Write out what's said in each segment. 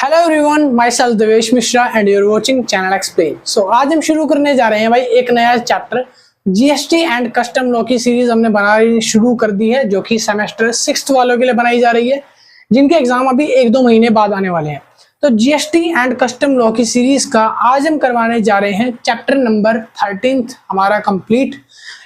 Hello everyone, माई सेल्फ Devesh Mishra and you're watching channel Explain. So आज हम शुरू करने जा रहे हैं भाई एक नया chapter GST and custom law की सीरीज हमने बनानी शुरू कर दी है, जो कि सेमेस्टर 6th वालों के लिए बनाई जा रही है, जिनके एग्जाम अभी 1-2 महीने बाद आने वाले हैं। तो जीएसटी एंड कस्टम लॉ की सीरीज का आज हम करवाने जा रहे हैं चैप्टर नंबर 13 हमारा कंप्लीट।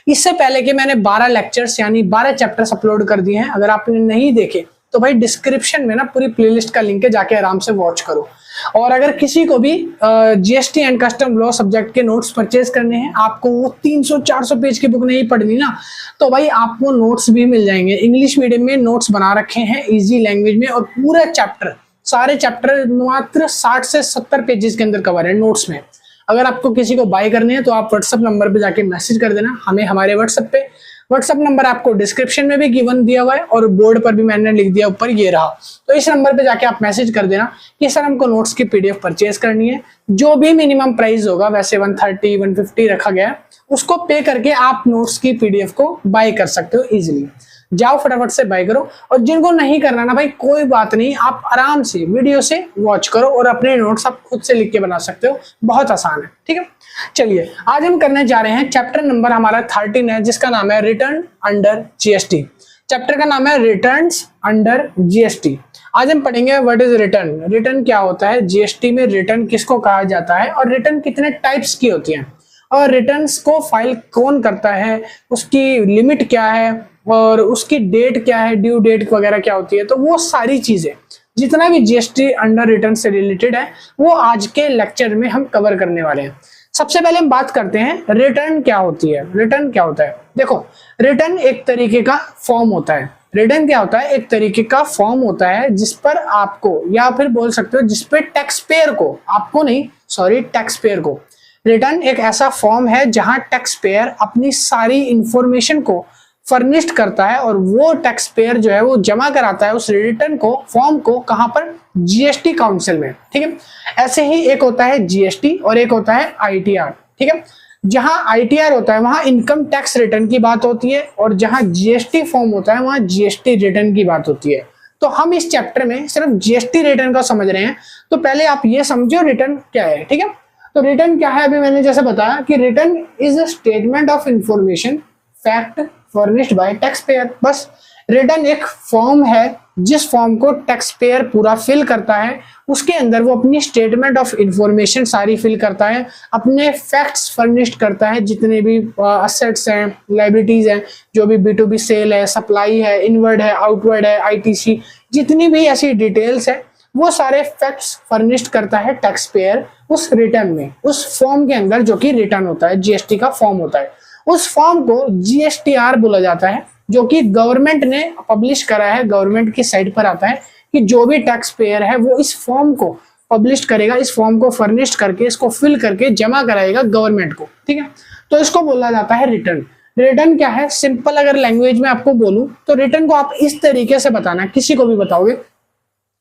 इससे पहले कि मैंने 12 लेक्चर्स यानी 12 चैप्टर्स अपलोड कर दिए हैं। अगर आपने नहीं देखे तो भाई डिस्क्रिप्शन में ना पूरी प्लेलिस्ट का लिंक है, जाके आराम से वॉच करो। और अगर किसी को भी GST and custom law subject के नोट्स परचेज करने हैं, आपको वो 300-400 पेज की बुक नहीं पढ़नी ना, तो भाई आपको नोट्स भी मिल जाएंगे। इंग्लिश मीडियम में नोट्स बना रखे हैं इजी लैंग्वेज में, और पूरा चैप्टर सारे चैप्टर मात्र 60 से 70 पेजेस के अंदर कवर है नोट्स में। अगर आपको किसी को बाय करने हैं तो आप व्हाट्सएप नंबर पे जाके मैसेज कर देना हमें, हमारे व्हाट्सएप नंबर आपको डिस्क्रिप्शन में भी गिवन दिया हुआ है और बोर्ड पर भी मैंने लिख दिया ऊपर, ये रहा। तो इस नंबर पे जाके आप मैसेज कर देना कि सर हमको नोट्स की पीडीएफ परचेज करनी है। जो भी मिनिमम प्राइस होगा, वैसे 130-150 रखा गया है, उसको पे करके आप नोट्स की पीडीएफ को बाय कर सकते हो इजिली। जाओ फटाफट से बाय करो। और जिनको नहीं करना ना भाई, कोई बात नहीं, आप आराम से वीडियो से वॉच करो और अपने नोट्स आप खुद से लिख के बना सकते हो, बहुत आसान है। ठीक है, चलिए आज हम करने जा रहे हैं चैप्टर नंबर हमारा 13 है, जिसका नाम है रिटर्न अंडर जीएसटी। चैप्टर का नाम है रिटर्न्स अंडर जीएसटी। आज हम पढ़ेंगे व्हाट इज रिटर्न, रिटर्न क्या होता है, जीएसटी में रिटर्न किसको कहा जाता है, और रिटर्न कितने टाइप्स की होती हैं, और रिटर्न्स को फाइल कौन करता है, उसकी लिमिट क्या है, और उसकी डेट क्या है, ड्यू डेट वगैरह क्या होती है। तो वो सारी चीजें जितना भी जीएसटी अंडर रिटर्न से रिलेटेड है, वो आज के लेक्चर में हम कवर करने वाले हैं। सबसे पहले हम बात करते हैं रिटर्न क्या होती है। रिटर्न क्या होता है, देखो रिटर्न एक तरीके का फॉर्म होता है। रिटर्न क्या होता है, एक तरीके का फॉर्म होता है जिस पर आपको, या फिर बोल सकते हो जिस पे टैक्स पेयर को, आपको नहीं सॉरी टैक्स पेयर को, रिटर्न एक ऐसा फॉर्म है जहां टैक्स पेयर अपनी सारी इंफॉर्मेशन को फर्निश्ड करता है, और वो टैक्स पेयर जो है वो जमा कराता है उस रिटर्न को, फॉर्म को, कहां पर, जीएसटी काउंसिल में। ठीक है, ऐसे ही एक होता है जीएसटी और एक होता है आईटीआर। ठीक है, जहां आईटीआर होता है वहां इनकम टैक्स रिटर्न की बात होती है, और जहां जीएसटी फॉर्म होता है वहां जीएसटी रिटर्न की बात होती है। तो हम इस चैप्टर में सिर्फ जीएसटी रिटर्न का समझ रहे हैं, तो पहले आप ये समझो रिटर्न क्या है। ठीक है, तो रिटर्न क्या है, अभी मैंने जैसे बताया कि return is a statement of information fact furnished bye tax payer. बस रिटर्न एक फॉर्म है जिस फॉर्म को टैक्स पेयर पूरा फिल करता है, उसके अंदर वो अपनी स्टेटमेंट ऑफ इंफॉर्मेशन सारी फिल करता है, अपने फैक्ट्स फर्निश्ड करता है, जितने भी असेट्स हैं, लायबिलिटीज हैं, जो भी B2B सेल है, सप्लाई है, इनवर्ड है, आउटवर्ड है, आईटीसी, जितनी भी ऐसी डिटेल्स है, वो सारे फैक्ट्स फर्निश्ड करता है टैक्स पेयर उस रिटर्न में, उस फॉर्म के अंदर, जो कि रिटर्न होता है, जीएसटी का फॉर्म होता है। उस फॉर्म को जीएसटीआर बोला जाता है, जो कि गवर्नमेंट ने पब्लिश करा है, गवर्नमेंट की साइट पर आता है कि जो भी टैक्स पेयर है वो इस फॉर्म को पब्लिश करेगा, इस फॉर्म को फर्निश करके, इसको फिल करके जमा कराएगा गवर्नमेंट को। ठीक है, तो इसको बोला जाता है रिटर्न। रिटर्न क्या है, सिंपल अगर लैंग्वेज में आपको बोलूं तो रिटर्न को आप इस तरीके से बताना, किसी को भी बताओगे,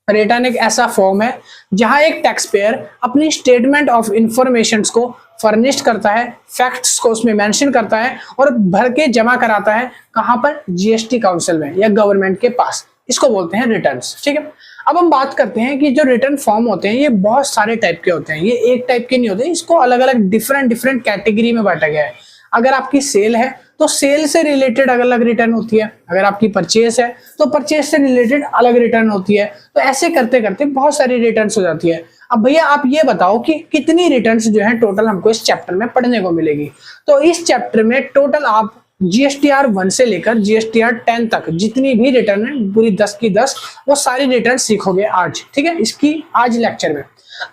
रिटर्न एक ऐसा फॉर्म है जहां एक टैक्स पेयर अपनी स्टेटमेंट ऑफ इंफॉर्मेशंस को फर्निश करता है, फैक्ट्स को उसमें मेंशन करता है और भर के जमा कराता है, कहां पर, जीएसटी काउंसिल में या गवर्नमेंट के पास। इसको बोलते हैं रिटर्न्स। ठीक है, अब हम बात करते हैं कि जो रिटर्न फॉर्म होते हैं ये बहुत सारे टाइप के होते हैं, ये एक टाइप के नहीं होते, इसको अलग अलग डिफरेंट कैटेगरी में बांटा गया है। अगर आपकी सेल है तो सेल से रिलेटेड अलग अलग रिटर्न होती है, अगर आपकी परचेस है तो परचेस से रिलेटेड अलग रिटर्न होती है। तो ऐसे करते करते बहुत सारी रिटर्न्स हो जाती है। अब भैया आप ये बताओ कि कितनी रिटर्न्स जो है टोटल हमको इस चैप्टर में पढ़ने को मिलेगी। तो इस चैप्टर में टोटल आप जीएसटीआर 1 से लेकर जीएसटीआर 10 तक जितनी भी रिटर्न है, पूरी 10 की 10, वो सारी रिटर्न सीखोगे आज। ठीक है, इसकी आज लेक्चर में।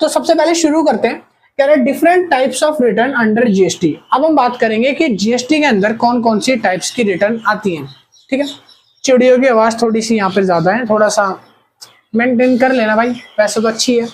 तो सबसे पहले शुरू करते हैं, different types of return under GST. अब हम बात करेंगे कि जीएसटी के अंदर कौन कौन सी टाइप्स की रिटर्न आती हैं। ठीक है, चिड़ियों की आवाज थोड़ी सी यहाँ पे ज्यादा है, थोड़ा सा मेंटेन कर लेना भाई, वैसे तो अच्छी है।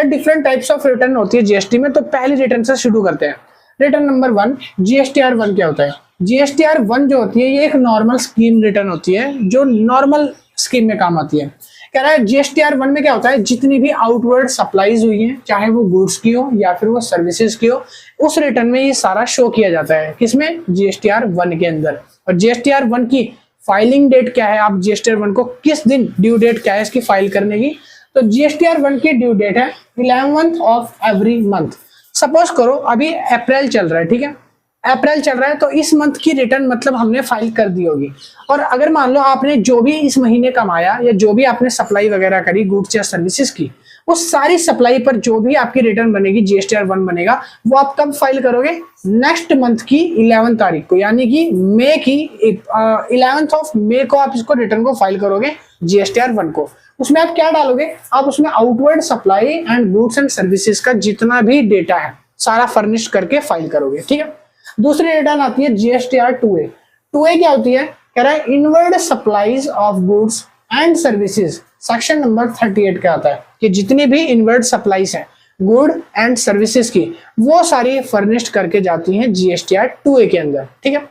डिफरेंट टाइप्स ऑफ रिटर्न होती है जीएसटी में। तो पहली रिटर्न से शुरू करते हैं। रिटर्न नंबर 1, जीएसटीआर 1 क्या होता है। जीएसटीआर 1 जो होती है ये एक नॉर्मल स्कीम रिटर्न होती है, जो नॉर्मल स्कीम में काम आती है। कह रहा है जीएसटीआर 1 में क्या होता है, जितनी भी आउटवर्ड सप्लाईज हुई हैं, चाहे वो गुड्स की हो या फिर वो सर्विसेज की हो, उस रिटर्न में ये सारा शो किया जाता है। किसमें, जीएसटीआर 1 के अंदर। और जीएसटीआर 1 की फाइलिंग डेट क्या है, आप जीएसटीआर 1 को किस दिन, ड्यू डेट क्या है इसकी फाइल करने की, तो जीएसटीआर 1 की ड्यू डेट है 11th of every month. Suppose करो अभी अप्रैल चल रहा है, ठीक है, अप्रैल चल रहा है, तो इस मंथ की रिटर्न मतलब हमने फाइल कर दी होगी। और अगर मान लो आपने जो भी इस महीने कमाया या जो भी आपने सप्लाई वगैरह करी गुड्स या सर्विसेज की, वो सारी सप्लाई पर जो भी आपकी रिटर्न बनेगी जीएसटीआर 1 बनेगा, वो आप कब फाइल करोगे? नेक्स्ट मंथ की 11 तारीख को, यानी कि मई की 11th ऑफ मई को आप इसको रिटर्न को फाइल करोगे जीएसटीआर 1 को। उसमें आप क्या डालोगे? आप उसमें outward supply and goods and services का जितना भी डेटा है सारा फर्निश करके फाइल करोगे, ठीक है। दूसरी रिटर्न आती है जीएसटीआर 2A। 2A क्या होती है? कह रहा है inward supplies of goods and services, section number 38 का आता है कि जितनी भी इनवर्ड सप्लाईज है गुड एंड सर्विसेज की, वो सारी फर्निश्ड करके जाती हैं जीएसटीआर 2A के अंदर, ठीक है।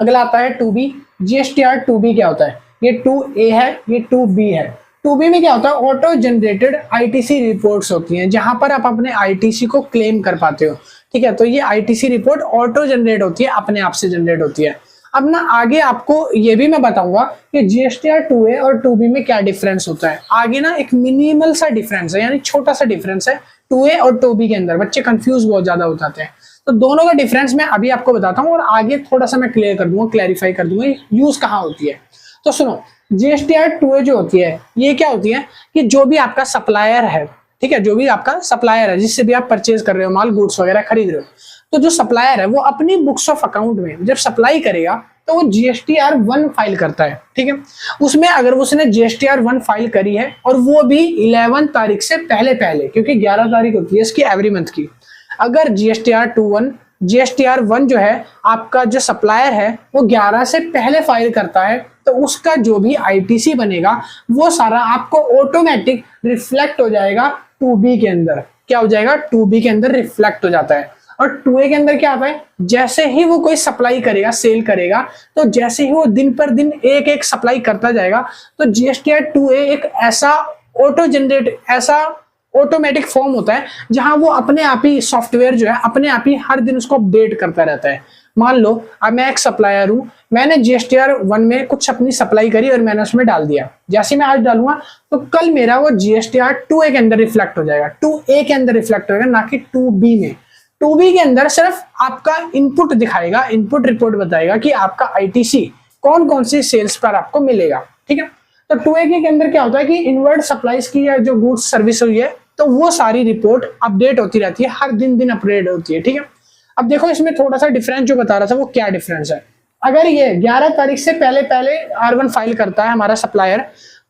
अगला आता है 2B। जीएसटीआर 2B क्या होता है? ये 2A है, ये 2B है। 2B में क्या होता है? ऑटो जनरेटेड आईटीसी रिपोर्ट्स होती हैं, जहां पर आप अपने आईटीसी को क्लेम कर पाते हो, ठीक है। तो ये आईटीसी रिपोर्ट ऑटो जनरेट होती है, अपने आप से जनरेट होती है। अब ना आगे आपको ये भी मैं बताऊंगा कि जीएसटीआर 2A और 2B में क्या डिफरेंस होता है। आगे ना एक मिनिमल सा डिफरेंस है, यानी छोटा सा डिफरेंस है 2A और 2B के अंदर। बच्चे कंफ्यूज बहुत ज्यादा हो जाते हैं, तो दोनों का डिफरेंस मैं अभी आपको बताता हूँ और आगे थोड़ा सा मैं क्लियर कर दूंगा, क्लैरिफाई कर दूंगा यूज कहाँ होती है। तो सुनो, जीएसटीआर 2A जो होती है ये क्या होती है कि जो भी आपका सप्लायर है, ठीक है, जो भी आपका सप्लायर है जिससे भी आप परचेज कर रहे हो माल, गुड्स वगैरह खरीद रहे हो, तो जो सप्लायर है वो अपनी बुक्स ऑफ अकाउंट में जब सप्लाई करेगा तो वो जीएसटीआर 1 फाइल करता है, ठीक है। उसमें अगर उसने जीएसटीआर 1 फाइल करी है और वो भी 11 तारीख से पहले पहले, क्योंकि 11 तारीख होती है इसकी एवरी मंथ की, अगर जीएसटीआर 1 जो है आपका जो सप्लायर है वो 11 से पहले फाइल करता है, तो उसका जो भी आईटीसी बनेगा वो सारा आपको ऑटोमेटिक रिफ्लेक्ट हो जाएगा 2B के अंदर। क्या हो जाएगा? 2B के अंदर रिफ्लेक्ट हो जाता है। और 2A के अंदर क्या आता है? जैसे ही वो कोई सप्लाई करेगा, सेल करेगा, तो जैसे ही वो दिन पर दिन एक एक सप्लाई करता जाएगा, तो जीएसटीआर 2A एक ऐसा ऑटो जनरेट, ऐसा ऑटोमेटिक फॉर्म होता है जहां वो अपने आप ही सॉफ्टवेयर जो है अपने आप ही हर दिन उसको अपडेट करता रहता है। मान लो अब मैं एक सप्लायर हूं, मैंने जीएसटीआर 1 में कुछ अपनी सप्लाई करी और मैंने उसमें डाल दिया, जैसे मैं आज डालूंगा तो कल मेरा वो जीएसटीआर 2A के अंदर रिफ्लेक्ट हो जाएगा, 2A के अंदर रिफ्लेक्ट होगा, ना कि 2B में। 2B के अंदर सिर्फ आपका इनपुट दिखाएगा, इनपुट रिपोर्ट बताएगा कि आपका आईटीसी कौन कौन सी सेल्स पर आपको मिलेगा, ठीक है। तो 2A के अंदर क्या होता है कि इनवर्ड सप्लाईज की या जो गुड्स सर्विस हुई है तो वो सारी रिपोर्ट अपडेट होती रहती है, हर दिन अपडेट होती है, ठीक है। अब देखो इसमें थोड़ा सा डिफरेंस जो बता रहा था वो क्या डिफरेंस है। अगर ये 11 तारीख से पहले पहले R1 फाइल करता है हमारा सप्लायर,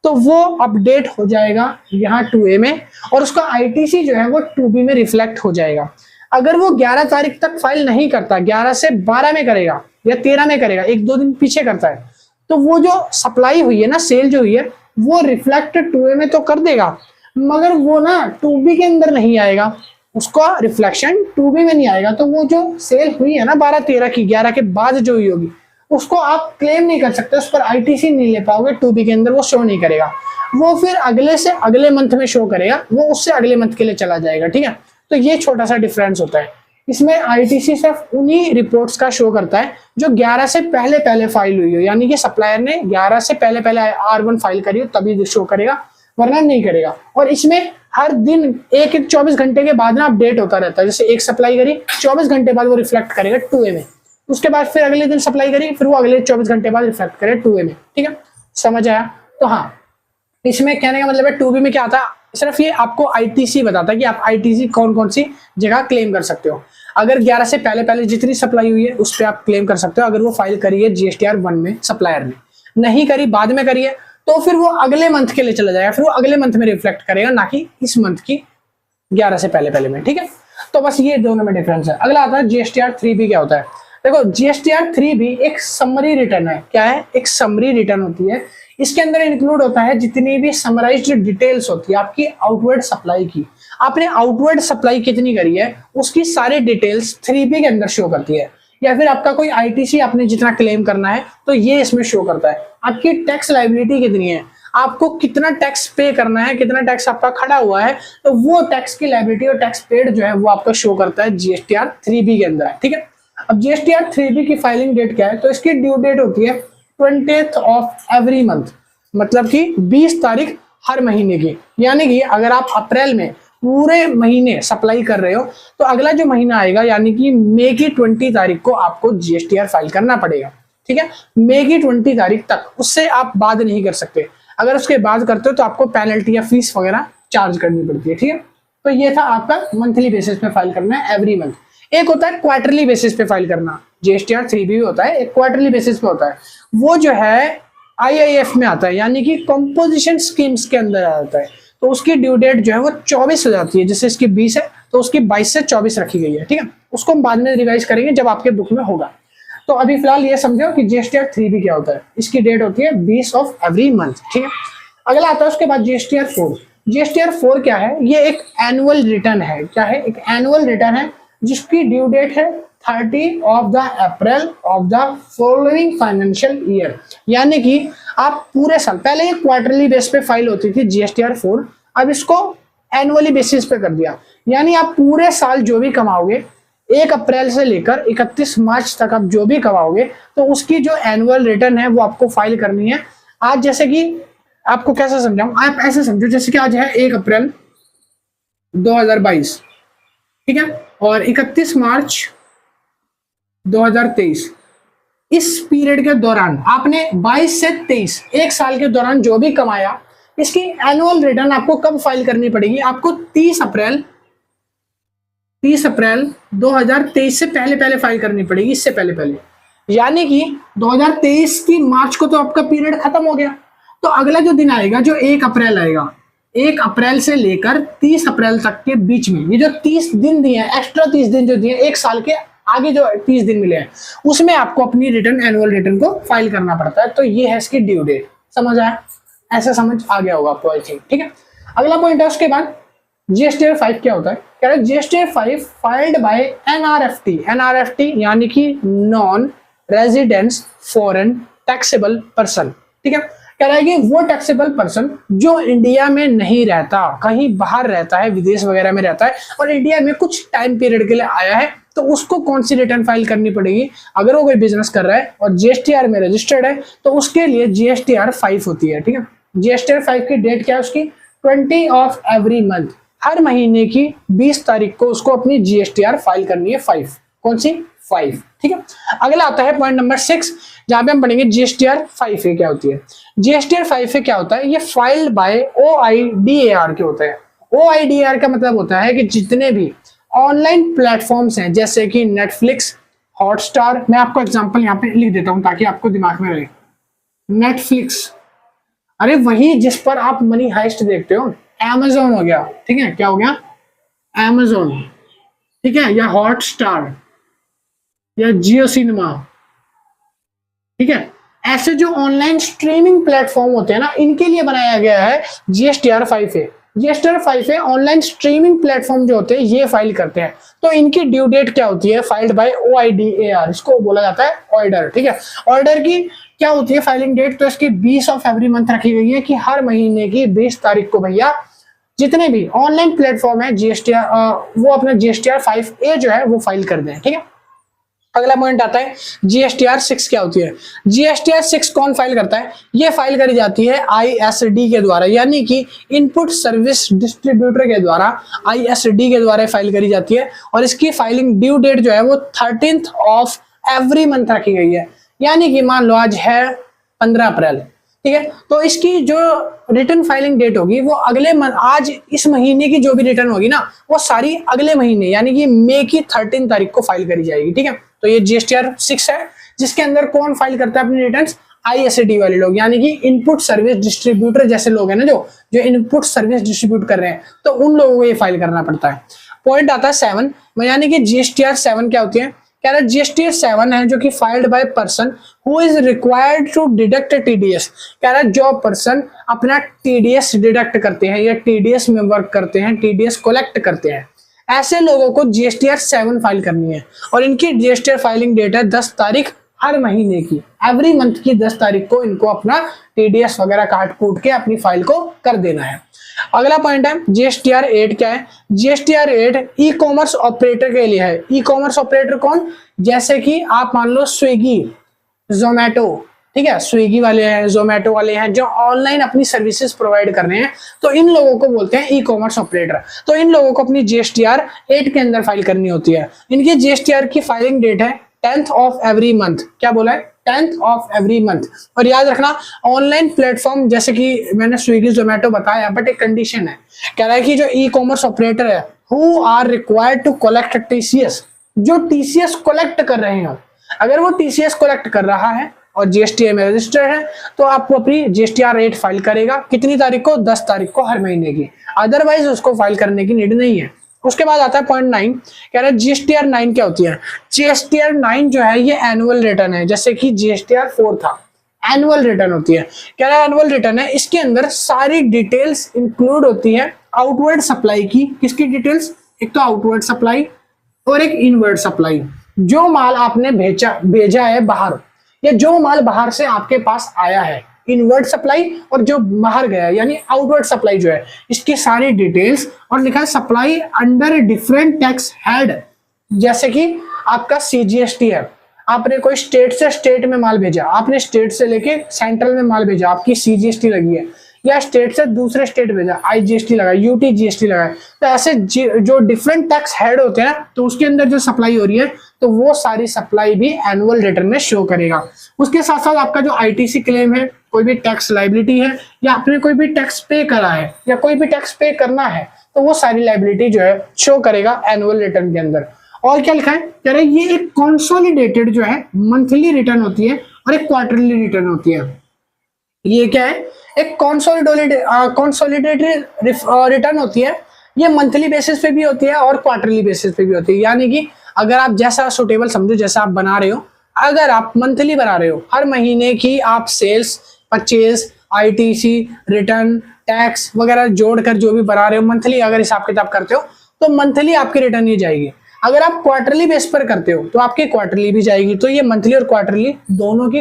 तो वो अपडेट हो जाएगा यहाँ 2A में और उसका आईटीसी जो है वो 2B में रिफ्लेक्ट हो जाएगा। अगर वो 11 तारीख तक फाइल नहीं करता, 11 से 12 में करेगा या 13 में करेगा, 1-2 दिन पीछे करता है, तो वो जो सप्लाई हुई है ना, सेल जो हुई है, वो रिफ्लेक्ट 2A में तो कर देगा, मगर वो ना 2B के अंदर नहीं आएगा, उसका रिफ्लेक्शन 2B में नहीं आएगा। तो वो जो सेल हुई है ना 12-13 की, 11 के बाद जो हुई होगी, उसको आप क्लेम नहीं कर सकते, उस पर आईटीसी नहीं ले पाओगे, 2B के अंदर वो शो नहीं करेगा। वो फिर अगले से अगले मंथ में शो करेगा, वो उससे अगले मंथ के लिए चला जाएगा, ठीक है। तो ये छोटा सा डिफरेंस होता है। इसमें आईटीसी सिर्फ उन्हीं रिपोर्ट्स का शो करता है जो 11 से पहले पहले फाइल हुई हो, यानी कि सप्लायर ने 11 से पहले पहले R1 फाइल करी हो तभी शो करेगा, वरना नहीं करेगा। और इसमें हर दिन एक 24 घंटे के बाद ना अपडेट होता रहता है। जैसे एक सप्लाई करी, 24 घंटे बाद वो रिफ्लेक्ट करेगा 2A में, उसके बाद फिर अगले दिन सप्लाई करी, फिर वो अगले 24 घंटे बाद रिफ्लेक्ट करेगा 2A में, ठीक है। समझ आया? तो हाँ, इसमें कहने का मतलब है 2B में क्या आता है, सिर्फ ये आपको आईटीसी बताता है कि आप आईटीसी कौन कौन सी जगह क्लेम कर सकते हो। अगर 11 से पहले पहले जितनी सप्लाई हुई है उस पर आप क्लेम कर सकते हो, अगर वो फाइल करी है जीएसटीआर 1 में सप्लायर ने, नहीं करी बाद में करी है तो फिर वो अगले मंथ के लिए चला जाएगा, फिर वो अगले मंथ में रिफ्लेक्ट करेगा, ना कि इस मंथ की 11 से पहले पहले में, ठीक है। तो बस ये दोनों में डिफरेंस है। अगला आता है जीएसटीआर 3B क्या होता है। देखो जीएसटीआर 3B एक समरी रिटर्न है। क्या है? एक समरी रिटर्न होती है। इसके अंदर इंक्लूड होता है जितनी भी समराइज्ड डिटेल्स होती है आपकी आउटवर्ड सप्लाई की। आपने आउटवर्ड सप्लाई कितनी करी है उसकी सारी डिटेल्स 3B के अंदर शो करती है। या फिर आपका कोई आईटीसी आपने जितना क्लेम करना है तो ये इसमें शो करता है। आपकी टैक्स लायबिलिटी कितनी है, आपको कितना टैक्स पे करना है, कितना टैक्स आपका खड़ा हुआ है, तो वो टैक्स की लायबिलिटी और टैक्स पेड जो है वो आपका शो करता है जीएसटीआर 3B के अंदर, ठीक है। अब जीएसटीआर 3B की फाइलिंग डेट क्या है, तो इसकी ड्यू डेट होती है 20th ऑफ एवरी मंथ, मतलब कि 20 तारीख हर महीने की। यानी कि अगर आप अप्रैल में पूरे महीने सप्लाई कर रहे हो तो अगला जो महीना आएगा यानी कि मई की 20 तारीख को आपको जीएसटीआर फाइल करना पड़ेगा। ठीक है, मई की 20 तारीख तक, उससे आप बाद नहीं कर सकते। अगर उसके बाद करते हो तो आपको पेनल्टी या फीस वगैरह चार्ज करनी पड़ती है। ठीक है, तो ये था आपका मंथली बेसिस पे फाइल करना है एवरी मंथ। एक होता है क्वार्टरली बेसिस पे फाइल करना, जीएसटीआर 3 भी होता है, एक क्वार्टरली बेसिस पे होता है। वो जो है आईआईएफ में आता है, यानी कि कंपोजिशन स्कीम्स के अंदर आ जाता है। तो उसकी ड्यू डेट जो है वो 24 हो जाती है। जैसे इसकी 20 है तो उसकी 22 से 24 रखी गई है। ठीक है, उसको हम बाद में रिवाइज करेंगे जब आपके बुक में होगा। तो अभी फिलहाल ये समझो कि जीएसटीआर 3 भी क्या होता है। इसकी डेट होती है 20 ऑफ एवरी मंथ। ठीक है, अगला आता है उसके बाद जीएसटीआर 4। जीएसटीआर 4 क्या है? ये एक एनुअल रिटर्न है। क्या है? एक एनुअल रिटर्न है जिसकी ड्यू डेट है 30 of the April of the following financial year. यानी कि आप पूरे साल, पहले ये क्वार्टरली बेस पे फाइल होती थी जीएसटीआर 4, अब इसको एनुअली बेसिस पे कर दिया। यानी आप पूरे साल जो भी कमाओगे 1 अप्रैल से लेकर 31 मार्च तक आप जो भी कमाओगे तो उसकी जो एनुअल रिटर्न है वो आपको फाइल करनी है। आज जैसे कि आपको कैसे समझाऊं, आप ऐसे समझो जैसे कि आज है 1 अप्रैल 2022, ठीक है, और 31 मार्च 2023। इस पीरियड के दौरान आपने 22 से 23 एक साल के दौरान जो भी कमाया, इसकी एनुअल रिटर्न आपको कब फाइल करनी पड़ेगी? आपको 30 अप्रैल 2023 से पहले फाइल करनी पड़ेगी, इससे पहले। यानी कि 2023 की मार्च को तो आपका पीरियड खत्म हो गया, तो अगला जो दिन आएगा जो 1 अप्रैल आएगा, 1 अप्रैल से लेकर 30 अप्रैल तक के बीच में ये जो 30 दिन दिए हैं, एक्स्ट्रा 30 दिन जो दिए, एक साल के आगे जो 30 दिन मिले हैं, उसमें आपको अपनी रिटर्न, एनुअल रिटर्न को फाइल करना पड़ता है। तो ये है इसकी ड्यू डेट। समझ आया? ऐसा समझ आ गया होगा आपको, आई थिंक। ठीक है, अगला पॉइंट है उसके बाद जीएसटीआर 5 क्या होता है? कह रहे जीएसटीआर 5 फाइल्ड बाय एनआरएफटी। एनआरएफटी यानी कि non residence foreign taxable person. ठीक है, कह रहा है कि वो टैक्सेबल पर्सन जो इंडिया में नहीं रहता, कहीं बाहर रहता है, विदेश वगैरह में रहता है, और इंडिया में कुछ टाइम पीरियड के लिए आया है, तो उसको कौन सी रिटर्न फाइल करनी पड़ेगी? अगर वो कोई बिजनेस कर रहा है और जीएसटीआर में रजिस्टर्ड है तो उसके लिए जीएसटीआर 5 होती है। ठीक है, जीएसटीआर 5 की डेट क्या है उसकी? 20 ऑफ एवरी मंथ। हर महीने की 20 तारीख को उसको अपनी जीएसटीआर फाइल करनी है 5। कौन सी? 5। ठीक है, अगला आता है पॉइंट नंबर 6, जहां पे हम पढ़ेंगे जीएसटीआर 5A क्या होती है। जीएसटीआर 5A क्या होता है? ये फाइल्ड बाय OIDAR के होता है। OIDAR का मतलब होता है कि जितने भी ऑनलाइन प्लेटफॉर्म्स हैं जैसे कि नेटफ्लिक्स, हॉटस्टार, मैं आपको एग्जांपल यहाँ पे लिख देता हूं ताकि आपको दिमाग में रहे। नेटफ्लिक्स, अरे वही जिस पर आप मनी हाइस्ट देखते हो। Amazon हो गया, ठीक है, क्या हो गया? Amazon, ठीक है, या हॉटस्टार या जियो सिनेमा। ठीक है, ऐसे जो ऑनलाइन स्ट्रीमिंग प्लेटफॉर्म होते हैं ना, इनके लिए बनाया गया है GSTR 5A। GSTR 5A online streaming platform जो होते हैं ये फाइल करते हैं। तो इनकी ड्यू डेट क्या होती है? फाइल्ड बाय OIDAR, इसको बोला जाता है ऑर्डर। ठीक है, ऑर्डर की क्या होती है फाइलिंग डेट? तो इसकी 20 ऑफ एवरी मंथ रखी गई है कि हर महीने की 20 तारीख को भैया जितने भी ऑनलाइन प्लेटफॉर्म है जीएसटीआर, वो अपना जीएसटीआर 5A जो है वो फाइल कर दें। ठीक है, अगला पॉइंट आता है जीएसटीआर 6 क्या होती है? जीएसटीआर 6 कौन फाइल करता है? ये फाइल करी जाती है आईएसडी के द्वारा, यानी कि इनपुट सर्विस डिस्ट्रीब्यूटर के द्वारा, आईएसडी के द्वारा फाइल करी जाती है। और इसकी फाइलिंग ड्यू डेट जो है वो 13th ऑफ एवरी मंथ रखी गई है। यानी कि मान लो आज है 15 अप्रैल, ठीक है, तो इसकी जो रिटर्न फाइलिंग डेट होगी वो अगले आज इस महीने की जो भी रिटर्न होगी ना वो सारी अगले महीने यानी कि मई की 13 तारीख को फाइल करी जाएगी। ठीक है, तो ये जीएसटीआर 6 है, जिसके अंदर कौन फाइल करता है अपनी रिटर्न्स? आईएसडी वाले लोग, यानी कि इनपुट सर्विस डिस्ट्रीब्यूटर जैसे लोग हैं ना, जो इनपुट सर्विस डिस्ट्रीब्यूट कर रहे हैं, तो उन लोगों को ये फाइल करना पड़ता है। पॉइंट आता है 7, यानी कि जीएसटीआर 7 क्या होती है? कह रहा है जीएसटीआर 7 है जो कि filed by person who is required to deduct TDS. कह रहा है जो पर्सन अपना टीडीएस डिडक्ट करते हैं या टीडीएस में वर्क करते हैं, टीडीएस कलेक्ट करते हैं, ऐसे लोगों को जीएसटीआर 7 फाइल करनी है। और इनकी जीएसटीआर फाइलिंग डेट है 10 तारीख हर महीने की, एवरी मंथ की 10 तारीख को इनको अपना टीडीएस वगैरह काट कूट के अपनी फाइल को कर देना है। अगला पॉइंट है जीएसटीआर 8 क्या है? जीएसटीआर 8 ई कॉमर्स ऑपरेटर के लिए है। ई कॉमर्स ऑपरेटर कौन? जैसे कि आप मान लो स्विगी, जोमैटो, ठीक है, स्विगी वाले हैं, जोमेटो वाले हैं, जो ऑनलाइन अपनी सर्विसेज प्रोवाइड कर रहे हैं, तो इन लोगों को बोलते हैं ई कॉमर्स ऑपरेटर। तो इन लोगों को अपनी जीएसटीआर 8 के अंदर फाइल करनी होती है। इनकी जीएसटीआर की फाइलिंग डेट है 10th ऑफ एवरी मंथ। क्या बोला है? 10th of every month. और याद रखना, ऑनलाइन प्लेटफॉर्म जैसे कि मैंने स्विगी जोमेटो बताया, बट एक कंडीशन है, कह रहा है कि जो ई कॉमर्स ऑपरेटर है who are required to collect TCS, जो टीसीएस कलेक्ट कर रहे हो, अगर वो टीसीएस कलेक्ट कर रहा है और जीएसटी में रजिस्टर्ड है, तो आपको अपनी जीएसटीआर रेट फाइल करेगा कितनी तारीख को? 10 तारीख को हर महीने की। अदरवाइज उसको फाइल करने की नीड नहीं है। उसके बाद आता है पॉइंट 9, कह रहा है जीएसटीआर 9 क्या होती है? जीएसटीआर 9 जो है ये एनुअल रिटर्न है, जैसे कि जीएसटीआर 4 था, एनुअल रिटर्न होती है। कह रहा है एनुअल रिटर्न है, इसके अंदर सारी डिटेल्स इंक्लूड होती है आउटवर्ड सप्लाई की। किसकी डिटेल्स? एक तो आउटवर्ड सप्लाई और एक इनवर्ड सप्लाई। जो माल आपने भेजा है बाहर, या जो माल बाहर से आपके पास आया है, इनवर्ड सप्लाई, और जो बाहर गया यानी आउटवर्ड सप्लाई जो है, इसकी सारी डिटेल्स। और लिखा है supply under different tax head, जैसे कि आपका सीजीएसटी है, आपने कोई स्टेट से स्टेट में माल भेजा, आपने स्टेट से लेके सेंट्रल में माल भेजा, आपकी सीजीएसटी लगी है, या स्टेट से दूसरे स्टेट भेजा, आईजीएसटी लगा, यूटी जीएसटी लगा। तो ऐसे जो डिफरेंट टैक्स हेड होते हैं, तो उसके अंदर जो सप्लाई हो रही है, तो वो सारी सप्लाई भी एनुअल रिटर्न में शो करेगा। उसके साथ साथ आपका जो आईटीसी क्लेम है, कोई भी टैक्स लाइबिलिटी है, या आपने कोई भी टैक्स पे करा है या कोई भी टैक्स पे करना है, तो वो सारी लाइबिलिटी जो है शो करेगा एनुअल रिटर्न के अंदर। और क्या लिखा है? कह रहा है ये एक कंसोलिडेटेड जो है मंथली रिटर्न होती है और एक क्वार्टरली रिटर्न होती है। ये क्या है? एक कंसोलिडेटेड रिटर्न होती है। ये मंथली बेसिस पे भी होती है और क्वार्टरली बेसिस पे भी होती है। यानी कि अगर आप जैसा सुटेबल समझो, जैसा आप बना रहे हो, अगर आप मंथली बना रहे हो, हर महीने की आप sales, purchase, ITC, return, tax वगैरह जोड़कर जो भी बना रहे हो, मंथली अगर हिसाब किताब करते हो, तो मंथली आपकी रिटर्न ही जाएगी। अगर आप क्वार्टरली बेस पर करते हो, तो आपकी क्वार्टरली भी जाएगी। तो ये मंथली और क्वार्टरली दोनों की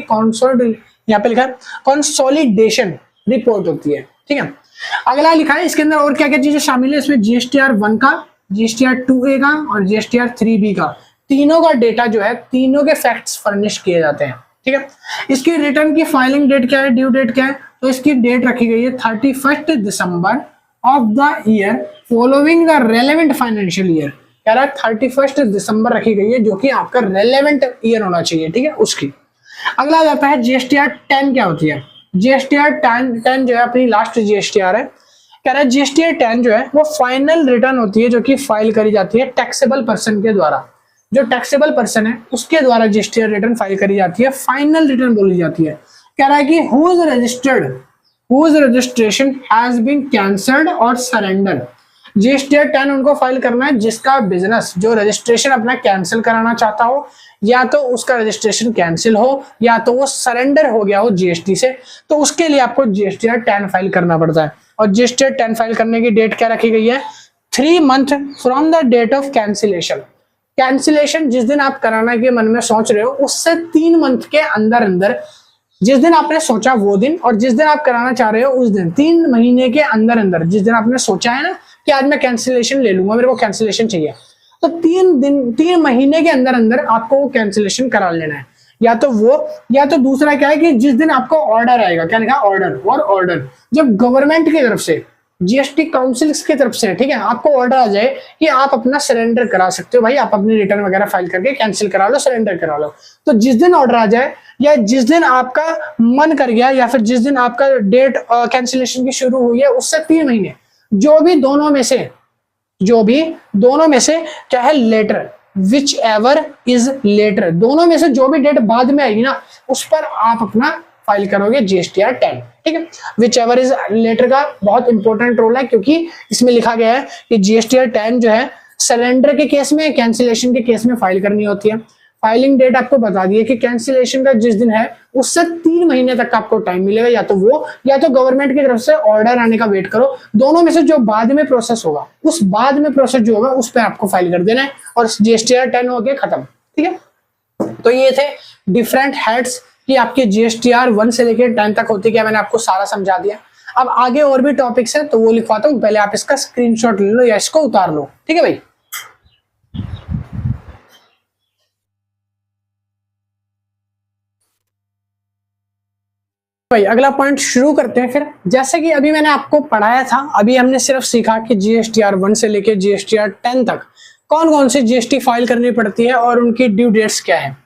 यहाँ पे लिखा है कंसोलिडेशन रिपोर्ट होती है। ठीक है, अगला लिखा है इसके अंदर और क्या क्या चीजें शामिल है। इसमें जीएसटीआर 1 का, जीएसटीआर 2A का और जीएसटीआर 3B का, तीनों का डेटा जो है, तीनों के फैक्ट्स फर्निश किए जाते हैं। ठीक है, इसकी रिटर्न की फाइलिंग डेट क्या है, ड्यू डेट क्या है? तो इसकी डेट रखी गई है 31 December of the year following the relevant financial year. कह रहा है 31 दिसंबर रखी गई है, जो कि आपका रेलेवेंट ईयर होना चाहिए। ठीक है, उसकी। अगला जाता है जीएसटीआर 10 क्या होती है। जीएसटीआर 10 जो है अपनी लास्ट जीएसटीआर है। कह रहा है जीएसटीआर 10 जो है वो फाइनल रिटर्न होती है, जो कि फाइल करी जाती है टैक्सेबल पर्सन के द्वारा। जो टैक्सेबल पर्सन है उसके द्वारा जीएसटीआर रिटर्न फाइल करी जाती है, फाइनल रिटर्न बोली जाती है। कह रहा है कि whose registration has been cancelled और सरेंडर। जीएसटीआर 10 उनको फाइल करना है जिसका बिजनेस, जो रजिस्ट्रेशन अपना कैंसिल कराना चाहता हो, या तो उसका रजिस्ट्रेशन कैंसिल हो, या तो वो सरेंडर हो गया हो जीएसटी से, तो उसके लिए आपको जीएसटीआर 10 फाइल करना पड़ता है। और जीएसटीआर 10 फाइल करने की डेट क्या रखी गई है? 3 month from the date of cancellation. Cancellation जिस दिन आप कराना के मन में सोच रहे हो, उससे 3 मंथ के अंदर अंदर, जिस दिन आपने सोचा वो दिन, और जिस दिन आप कराना चाह रहे हो उस दिन, 3 महीने के अंदर अंदर, जिस दिन आपने सोचा है ना कि आज मैं कैंसिलेशन ले लूंगा, मेरे को कैंसिलेशन चाहिए, तो 3 महीने के अंदर अंदर आपको वो कैंसिलेशन करा लेना है। या तो वो, या तो दूसरा क्या है कि जिस दिन आपको ऑर्डर आएगा, क्या लिखा? ऑर्डर। और ऑर्डर जब गवर्नमेंट की तरफ से, जीएसटी काउंसिल की तरफ से, ठीक है, आपको ऑर्डर आ जाए कि आप अपना सरेंडर करा सकते हो, भाई आप अपनी रिटर्न वगैरह फाइल करके कैंसिल करा लो, सरेंडर करा लो, तो जिस दिन ऑर्डर आ जाए, या जिस दिन आपका मन कर गया, या फिर जिस दिन आपका डेट कैंसिलेशन की शुरू हुई है, उससे 3 महीने, जो भी दोनों में से क्या है, later, whichever is later, दोनों में से जो भी डेट बाद में आएगी ना, उस पर आप अपना फाइल करोगे जीएसटीआर 10। ठीक है, विच एवर इज लेटर का बहुत इंपॉर्टेंट रोल है, क्योंकि इसमें लिखा गया है कि जीएसटीआर 10 जो है सरेंडर के केस में, कैंसिलेशन के केस में फाइल करनी होती है। फाइलिंग डेट आपको बता दी है कि कैंसिलेशन का जिस दिन है उससे 3 महीने तक का आपको टाइम मिलेगा, या तो वो, या तो गवर्नमेंट की तरफ से ऑर्डर आने का वेट करो। दोनों में से जो बाद में प्रोसेस होगा, उस बाद में प्रोसेस जो होगा उस पर आपको फाइल कर देना है, और जीएसटीआर 10 हो गया खत्म। ठीक है, तो ये थे डिफरेंट हेड्स कि आपके जीएसटीआर 1 से लेकर 10 तक होती है। मैंने आपको सारा समझा दिया। अब आगे और भी टॉपिक्स हैं, तो वो लिखवाता हूँ, पहले आप इसका स्क्रीनशॉट ले लो या इसको उतार लो। ठीक है भाई। भाई अगला पॉइंट शुरू करते हैं फिर। जैसे कि अभी मैंने आपको पढ़ाया था, अभी हमने सिर्फ सीखा कि जीएसटीआर 1 से लेके जीएसटीआर 10 तक कौन कौन सी जीएसटी फाइल करनी पड़ती है और उनकी ड्यू डेट्स क्या है।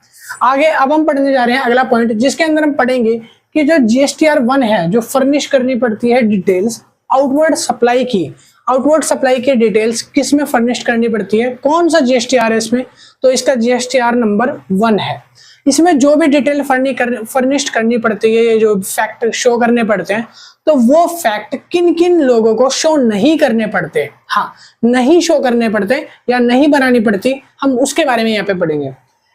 आगे अब हम पढ़ने जा रहे हैं अगला पॉइंट, जिसके अंदर हम पढ़ेंगे कि जो जीएसटीआर 1 है, जो फर्निश करनी पड़ती है डिटेल्स आउटवर्ड सप्लाई की, आउटवर्ड सप्लाई की डिटेल्स किस में फर्निश करनी पड़ती है, कौन सा जीएसटीआर है इसमें, तो इसका जीएसटीआर नंबर 1 है। इसमें जो भी डिटेल फर्निश्ड करनी पड़ती है, ये जो फैक्ट शो करने पड़ते हैं, तो वो फैक्ट किन किन लोगों को शो नहीं करने पड़ते, हाँ नहीं शो करने पड़ते या नहीं बनानी पड़ती, हम उसके बारे में यहाँ पे पढ़ेंगे।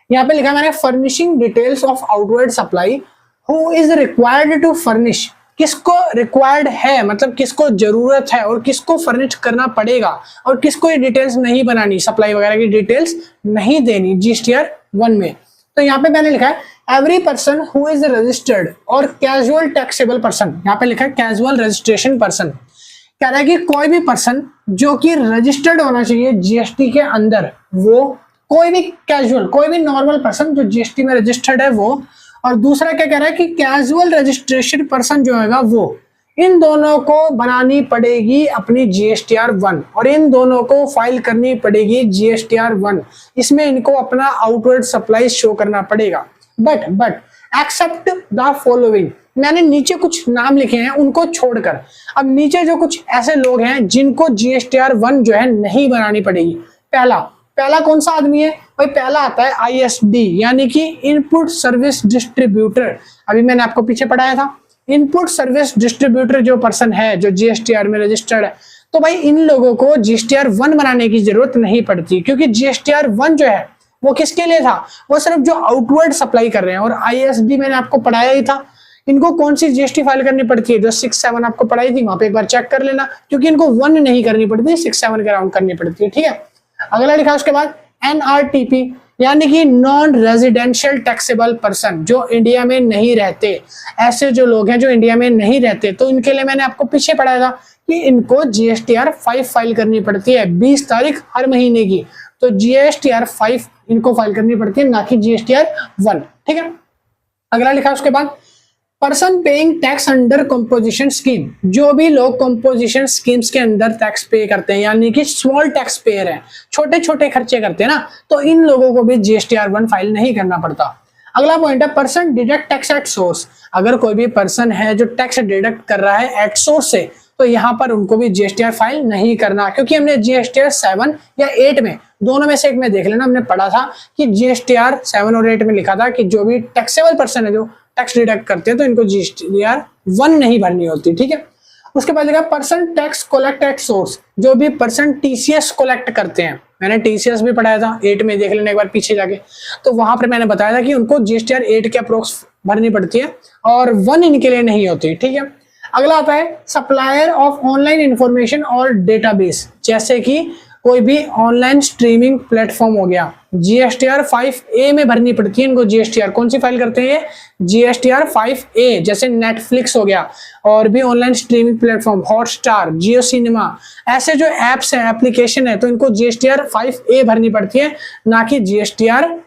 यहाँ पे लिखा मैंने furnishing details of outward supply who is required to furnish, किसको रिक्वायर्ड है मतलब किसको जरूरत है और किसको फर्निश करना पड़ेगा और किसको ये डिटेल्स नहीं बनानी, सप्लाई वगैरह की डिटेल्स नहीं देनी जीएसटीआर 1 में। तो यहाँ पे मैंने लिखा है every person who is registered और कैजुअल टैक्सेबल पर्सन, यहाँ पे लिखा है कैजुअल रजिस्ट्रेशन पर्सन, कह रहा है कि कोई भी पर्सन जो कि रजिस्टर्ड होना चाहिए जीएसटी के अंदर, वो कोई भी कैजुअल, कोई भी नॉर्मल पर्सन जो जीएसटी में रजिस्टर्ड है वो, और दूसरा क्या कह रहा है कि कैजुअल रजिस्ट्रेशन पर्सन जो है वो, इन दोनों को बनानी पड़ेगी अपनी जीएसटीआर 1 और इन दोनों को फाइल करनी पड़ेगी जीएसटीआर 1। इसमें इनको अपना आउटवर्ड सप्लाई शो करना पड़ेगा। बट एक्सेप्ट द फॉलोइंग, मैंने नीचे कुछ नाम लिखे हैं उनको छोड़कर, अब नीचे जो कुछ ऐसे लोग हैं जिनको जीएसटीआर 1 जो है नहीं बनानी पड़ेगी। पहला कौन सा आदमी है भाई, पहला आता है आईएसडी यानी कि इनपुट सर्विस डिस्ट्रीब्यूटर। अभी मैंने आपको पीछे पढ़ाया था, इनपुट सर्विस डिस्ट्रीब्यूटर जो पर्सन है जो जीएसटीआर में रजिस्टर्ड है, तो भाई इन लोगों को जीएसटीआर 1 बनाने की जरूरत नहीं पड़ती, क्योंकि जीएसटीआर 1 जो है वो किसके लिए था, वो सिर्फ जो आउटवर्ड सप्लाई कर रहे हैं। और आईएसडी मैंने आपको पढ़ाया ही था, इनको कौन सी जीएसटी फाइल करनी पड़ती है, जो 6-7 आपको पढ़ाई थी वहां पे एक बार चेक कर लेना, क्योंकि इनको 1 नहीं करनी पड़ती, 6-7 के राउंड करनी पड़ती है। ठीक है, अगला लिखा उसके बाद एनआरटीपी यानी कि नॉन रेजिडेंशियल टैक्सेबल पर्सन, जो इंडिया में नहीं रहते, ऐसे जो लोग हैं जो इंडिया में नहीं रहते, तो इनके लिए मैंने आपको पीछे पढ़ाया था कि इनको जीएसटीआर 5 फाइल करनी पड़ती है 20 तारीख हर महीने की, तो जीएसटीआर 5 इनको फाइल करनी पड़ती है, ना कि जीएसटीआर 1। ठीक है, अगला लिखा उसके बाद person paying tax under composition scheme, जो भी लोग कंपोजिशन स्कीम्स के अंदर टैक्स पे करते हैं यानी कि स्मॉल टैक्स पेयर हैं, छोटे छोटे खर्चे करते हैं ना, तो इन लोगों को भी जीएसटीआर 1 फाइल नहीं करना पड़ता। अगला पॉइंट है person deduct tax at source, अगर कोई भी पर्सन है जो टैक्स डिडक्ट कर रहा है एट सोर्स से, तो यहाँ पर उनको भी जीएसटीआर फाइल नहीं करना, क्योंकि हमने जीएसटीआर 7 या 8 में दोनों में से एक में देख लेना, हमने पढ़ा था कि जीएसटीआर 7 और 8 में लिखा था कि जो भी टैक्सेबल पर्सन है जो टैक्स डिडक्ट करते हैं तो इनको जीएसटीआर 1 नहीं भरनी होती। ठीक है, उसके बाद लिखा person tax collect at source, जो भी पर्सन टीसीएस कलेक्ट करते हैं, मैंने टीसीएस भी पढ़ाया था 8 में, देख लेना एक बार पीछे जाके, तो वहां पर मैंने बताया था कि उनको जीएसटीआर 8 के अप्रोक्स भरनी पड़ती है और 1 इनके लिए नहीं होती। ठीक है, अगला आता है सप्लायर ऑफ ऑनलाइन इंफॉर्मेशन और डेटाबेस, जैसे कि कोई भी ऑनलाइन स्ट्रीमिंग प्लेटफॉर्म हो गया, जीएसटीआर 5A में भरनी पड़ती है इनको जीएसटीआर, कौन सी फाइल करते हैं जीएसटीआर 5A, जैसे नेटफ्लिक्स हो गया और भी ऑनलाइन स्ट्रीमिंग प्लेटफॉर्म, हॉटस्टार, जियो सिनेमा, ऐसे जो एप्स है एप्लीकेशन है, तो इनको जीएसटीआर 5A भरनी पड़ती है, ना कि जीएसटीआर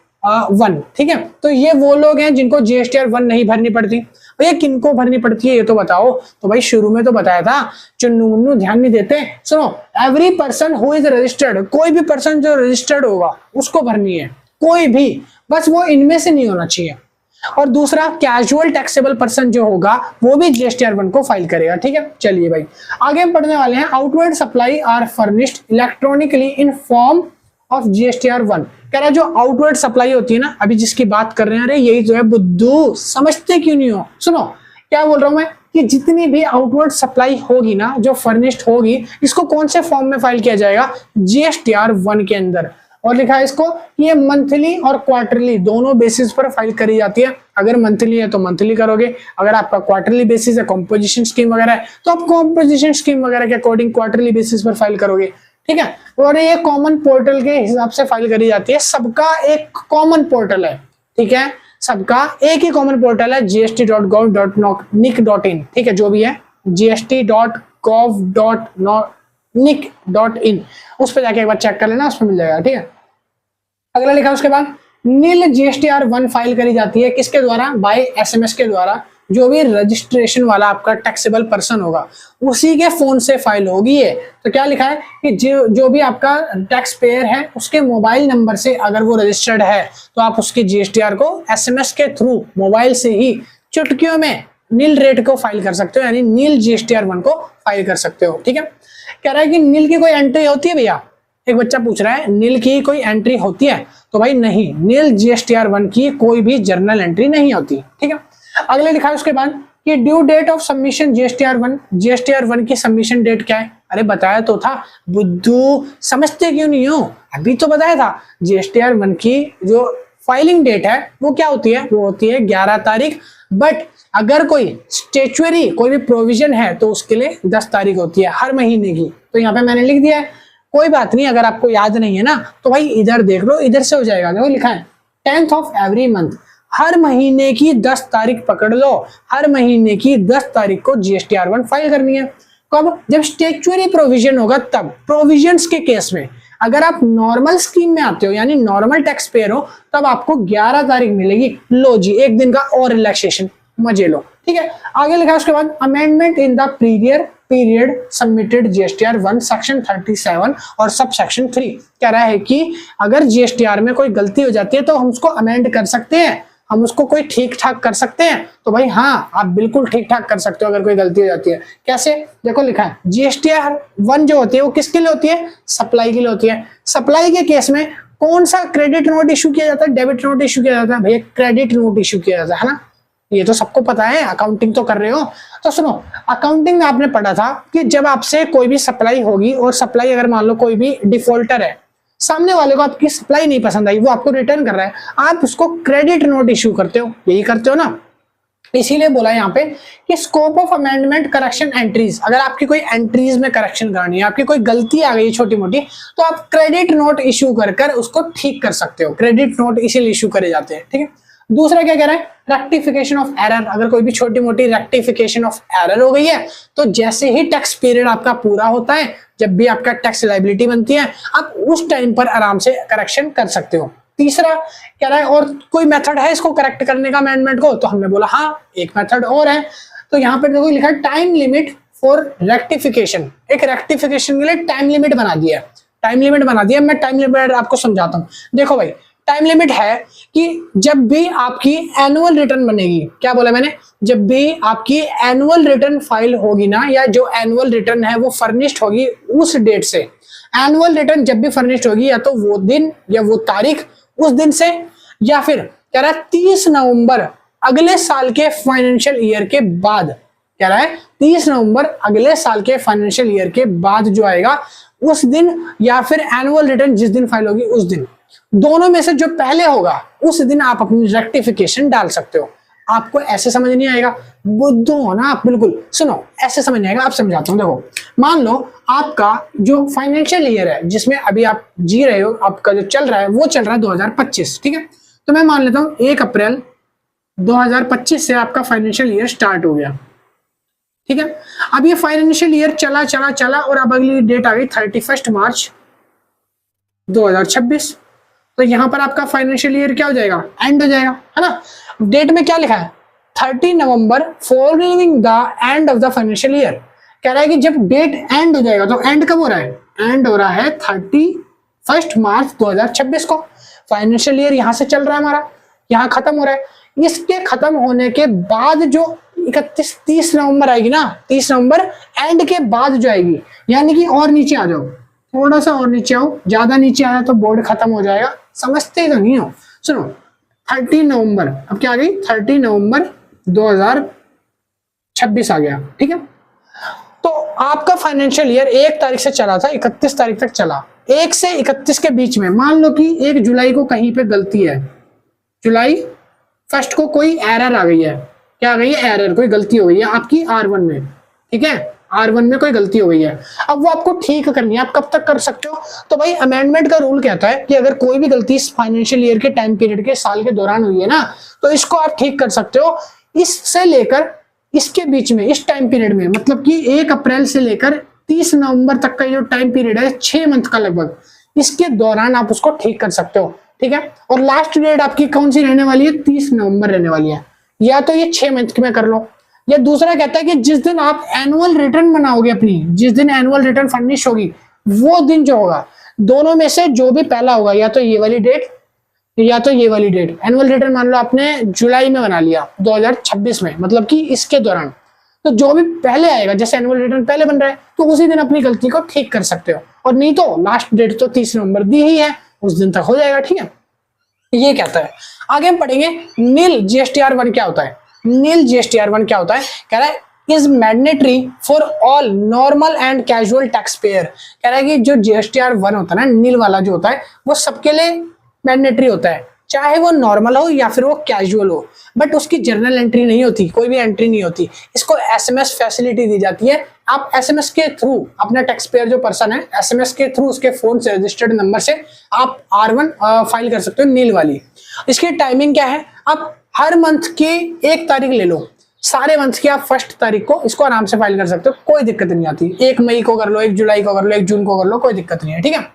1। ठीक है, तो ये वो लोग हैं जिनको जीएसटीआर 1 नहीं भरनी पड़ती। भैया किनको भरनी पड़ती है ये तो बताओ, तो भाई शुरू में तो बताया था, चुन्नू मुन्नू ध्यान नहीं देते। सुनो, every person who is registered, कोई भी पर्सन जो रजिस्टर्ड होगा उसको भरनी है, कोई भी, बस वो इनमें से नहीं होना चाहिए। और दूसरा कैजुअल टैक्सेबल पर्सन जो होगा वो भी जीएसटीआर 1 को फाइल करेगा। ठीक है, चलिए भाई आगे हम पढ़ने वाले हैं outward supply are furnished electronically in form of GSTR 1। कह रहा है जो आउटवर्ड सप्लाई होती है ना, अभी जिसकी बात कर रहे हैं, अरे यही जो है बुद्धू, समझते क्यों नहीं हो। सुनो क्या बोल रहा हूं मैं, कि जितनी भी आउटवर्ड सप्लाई होगी ना जो फर्निश्ड होगी, इसको कौन से फॉर्म में फाइल किया जाएगा, जीएसटीआर 1 के अंदर। और लिखा है इसको ये मंथली और क्वार्टरली दोनों बेसिस पर फाइल करी जाती है। अगर मंथली है तो मंथली करोगे, अगर आपका क्वार्टरली बेसिस है, कॉम्पोजिशन स्कीम वगैरह है, तो आप कॉम्पोजिशन स्कीम वगैरह के अकॉर्डिंग क्वार्टरली बेसिस पर फाइल करोगे। ठीक है, और ये कॉमन पोर्टल के हिसाब से फाइल करी जाती है, सबका एक कॉमन पोर्टल है। ठीक है, सबका एक ही कॉमन पोर्टल है, gst.gov.nic.in। ठीक है, जो भी है gst.gov.nic.in, उस पर जाके एक बार चेक कर लेना, उसमें मिल जाएगा। ठीक है, अगला लिखा उसके बाद नील जीएसटीआर 1 फाइल करी जाती है किसके द्वारा, बाय एसएमएस के द्वारा, जो भी रजिस्ट्रेशन वाला आपका टैक्सेबल पर्सन होगा उसी के फोन से फाइल होगी ये। तो क्या लिखा है कि जो भी आपका टैक्स पेयर है उसके मोबाइल नंबर से अगर वो रजिस्टर्ड है तो आप उसके जीएसटीआर को एसएमएस के थ्रू मोबाइल से ही चुटकियों में नील रेट को फाइल कर सकते हो, यानी नील जीएसटीआर 1 को फाइल कर सकते हो। ठीक है, कह रहा है कि नील की कोई एंट्री होती है भैया, एक बच्चा पूछ रहा है नील की कोई एंट्री होती है, तो भाई नहीं, नील जीएसटीआर 1 की कोई भी जर्नल एंट्री नहीं होती। ठीक है, अगले लिखा है उसके बाद कि due date of submission GSTR 1 की सबमिशन डेट क्या है? अरे बताया तो था बुद्धू, समझते क्यों नहीं हो? अभी तो बताया था जीएसटीआर 1 की जो फाइलिंग डेट है वो क्या होती है? वो होती है 11 तारीख, बट अगर कोई स्टेचुअरी कोई भी प्रोविजन है तो उसके लिए 10 तारीख होती है हर महीने की। तो यहाँ पे मैंने लिख दिया है, कोई बात नहीं, अगर आपको याद नहीं है ना तो भाई इधर देख लो, इधर से हो जाएगा। देखो लिखा है 10th ऑफ एवरी मंथ, हर महीने की 10 तारीख पकड़ लो, हर महीने की 10 तारीख को जीएसटीआर 1 फाइल करनी है। कब? जब स्टेचुअरी प्रोविजन होगा तब। प्रोविजंस के केस में अगर आप नॉर्मल स्कीम में आते हो यानी नॉर्मल टैक्स पेयर हो तब आपको 11 तारीख मिलेगी। लो जी, एक दिन का और रिलैक्सेशन, मजे लो। ठीक है, आगे लिखा उसके बाद amendment in the period submitted GSTR 1 section 37 और सब सेक्शन 3 कह रहा है कि अगर जीएसटीआर में कोई गलती हो जाती है तो हम उसको अमेंड कर सकते हैं, हम उसको कोई ठीक ठाक कर सकते हैं। तो भाई हाँ, आप बिल्कुल ठीक ठाक कर सकते हो अगर कोई गलती हो जाती है। कैसे? देखो लिखा है जीएसटीआर 1 जो होती है वो किसके लिए होती है? सप्लाई के लिए होती है। सप्लाई के केस में कौन सा क्रेडिट नोट इशू किया जाता है, डेबिट नोट इशू किया जाता है? भैया क्रेडिट नोट इशू किया जाता है ना, ये तो सबको पता है, अकाउंटिंग तो कर रहे हो। तो सुनो, अकाउंटिंग में आपने पढ़ा था कि जब आपसे कोई भी सप्लाई होगी और सप्लाई अगर मान लो कोई भी डिफॉल्टर है, सामने वाले को आपकी सप्लाई नहीं पसंद आई, वो आपको रिटर्न कर रहा है, आप उसको क्रेडिट नोट इशू करते हो, यही करते हो ना। इसीलिए बोला यहाँ पे कि scope of amendment correction entries, अगर आपकी कोई एंट्रीज में करेक्शन करनी है, आपकी कोई गलती आ गई छोटी मोटी, तो आप क्रेडिट नोट इशू कर उसको ठीक कर सकते हो। क्रेडिट नोट इसीलिए इशू करे जाते हैं। ठीक है, दूसरा क्या कह रहा है? रेक्टिफिकेशन ऑफ एरर, अगर कोई भी छोटी मोटी रेक्टिफिकेशन ऑफ एरर हो गई है तो जैसे ही टैक्स पीरियड आपका पूरा होता है, जब भी आपका टैक्स लायबिलिटी बनती है, आप उस टाइम पर आराम से करेक्शन कर सकते हो। तीसरा कह रहा है और कोई मेथड है इसको करेक्ट करने का अमेंडमेंट को? तो हमने बोला हाँ, एक मेथड और है। तो यहाँ पर देखो लिखा है टाइम लिमिट फॉर रेक्टिफिकेशन, एक रेक्टिफिकेशन के लिए टाइम लिमिट बना दिया। टाइम लिमिट बना दिया, मैं टाइम लिमिट आपको समझाता हूँ। देखो भाई, टाइम लिमिट है कि जब भी आपकी एनुअल रिटर्न बनेगी, क्या बोला मैंने? जब भी आपकी एनुअल रिटर्न फाइल होगी ना, या जो एनुअल रिटर्न है वो फर्निश्ड होगी उस डेट से, एनुअल रिटर्न जब भी फर्निश्ड होगी या तो वो दिन या वो तारीख उस दिन से, या फिर कह रहा है 30 नवंबर अगले साल के फाइनेंशियल ईयर के बाद, कह रहा है 30 नवंबर अगले साल के फाइनेंशियल ईयर के बाद जो आएगा उस दिन, या फिर एनुअल रिटर्न जिस दिन फाइल होगी उस दिन, दोनों में से जो पहले होगा उस दिन आप अपनी रेक्टिफिकेशन डाल सकते हो। आपको ऐसे समझ नहीं आएगा, बुद्धू हो ना आप, बिल्कुल सुनो, ऐसे समझ नहीं आएगा, आप समझाता हूँ। देखो, मान लो आपका जो फाइनेंशियल ईयर है जिसमें अभी आप जी रहे हो, आपका जो चल रहा है वो चल रहा है 2025। ठीक है, तो मैं मान लेता हूँ 1 अप्रैल 2025 से आपका फाइनेंशियल ईयर स्टार्ट हो गया। ठीक है, अब ये फाइनेंशियल ईयर चला चला चला और अब अगली डेट आ गई 31 मार्च 2026। तो यहां पर आपका फाइनेंशियल ईयर क्या हो जाएगा? एंड हो जाएगा, है ना। डेट में क्या लिखा है? 30 November following the end of the financial year. कह रहा है कि जब डेट एंड हो जाएगा, तो एंड कब हो रहा है? एंड हो रहा है 31 मार्च 2026 को। फाइनेंशियल ईयर यहां से चल रहा है हमारा, यहां खत्म हो रहा है। इसके खत्म होने के बाद जो 30 नवंबर आएगी ना, 30 नवंबर एंड के बाद जो आएगी, यानी कि और नीचे आ जाओ, थोड़ा सा और नीचे आओ, ज्यादा नीचे आया तो बोर्ड खत्म हो जाएगा, समझते तो नहीं हो। सुनो, 30 नवंबर, अब क्या आ गई? 30 नवंबर 2026 आ गया। ठीक है, तो आपका फाइनेंशियल ईयर 1 तारीख से चला था, 31 तारीख तक चला। 1 से 31 के बीच में मान लो कि 1 जुलाई को कहीं पे गलती है, जुलाई 1 को कोई एरर आ गई है। क्या आ गई है? एरर, कोई गलती हो गई है आपकी R1 में। ठीक है, R1 में कोई गलती हो गई है, अब वो आपको ठीक करनी है। आप कब तक कर सकते हो? तो भाई अमेंडमेंट का रूल कहता है कि अगर कोई भी गलती इस फाइनेंशियल ईयर के टाइम पीरियड के साल के दौरान हुई है ना, तो इसको आप ठीक कर सकते हो। इससे लेकर इसके बीच में, इस टाइम पीरियड में, मतलब कि 1 अप्रैल से लेकर 30 नवंबर तक का जो टाइम पीरियड है, 6 मंथ का लगभग, इसके दौरान आप उसको ठीक कर सकते हो। ठीक है, और लास्ट डेट आपकी कौन सी रहने वाली है? 30 नवंबर रहने वाली है। या तो ये 6 मंथ में कर लो, या दूसरा कहता है कि जिस दिन आप एनुअल रिटर्न बनाओगे अपनी, जिस दिन एनुअल रिटर्न फर्निश होगी वो दिन जो होगा, दोनों में से जो भी पहला होगा, या तो ये वाली डेट या तो ये वाली डेट। एनुअल रिटर्न मान लो आपने जुलाई में बना लिया 2026 में, मतलब कि इसके दौरान, तो जो भी पहले आएगा, जैसे एनुअल रिटर्न पहले बन रहा है तो उसी दिन अपनी गलती को ठीक कर सकते हो, और नहीं तो लास्ट डेट तो 30 नवंबर दी ही है, उस दिन तक हो जाएगा। ठीक है, ये कहता है। आगे हम पढ़ेंगे नील GSTR1 क्या होता है। नील GSTR1 क्या होता है, कह रहा है is mandatory for all normal and casual tax payer. कह रहा है कि जो GSTR1 होता है ना, नील वाला जो होता है, वो सबके लिए मैंडेटरी होता है, चाहे वो नॉर्मल हो या फिर वो कैजुअल हो, बट उसकी जर्नल एंट्री नहीं होती, कोई भी एंट्री नहीं होती। इसको SMS फैसिलिटी दी जाती है। आप SMS के थ्रू अपना टैक्स पेयर जो पर्सन है, SMS के थ्रू उसके फोन से रजिस्टर्ड नंबर से आप R1 फाइल कर सकते हो, नील वाली। इसकी टाइमिंग क्या है, आप हर मंथ की 1 तारीख ले लो, सारे मंथ की आप 1 तारीख को इसको आराम से फाइल कर सकते हो, कोई दिक्कत नहीं आती। 1 मई को कर लो, 1 जुलाई को कर लो, 1 जून को कर लो, कोई दिक्कत नहीं है। ठीक है,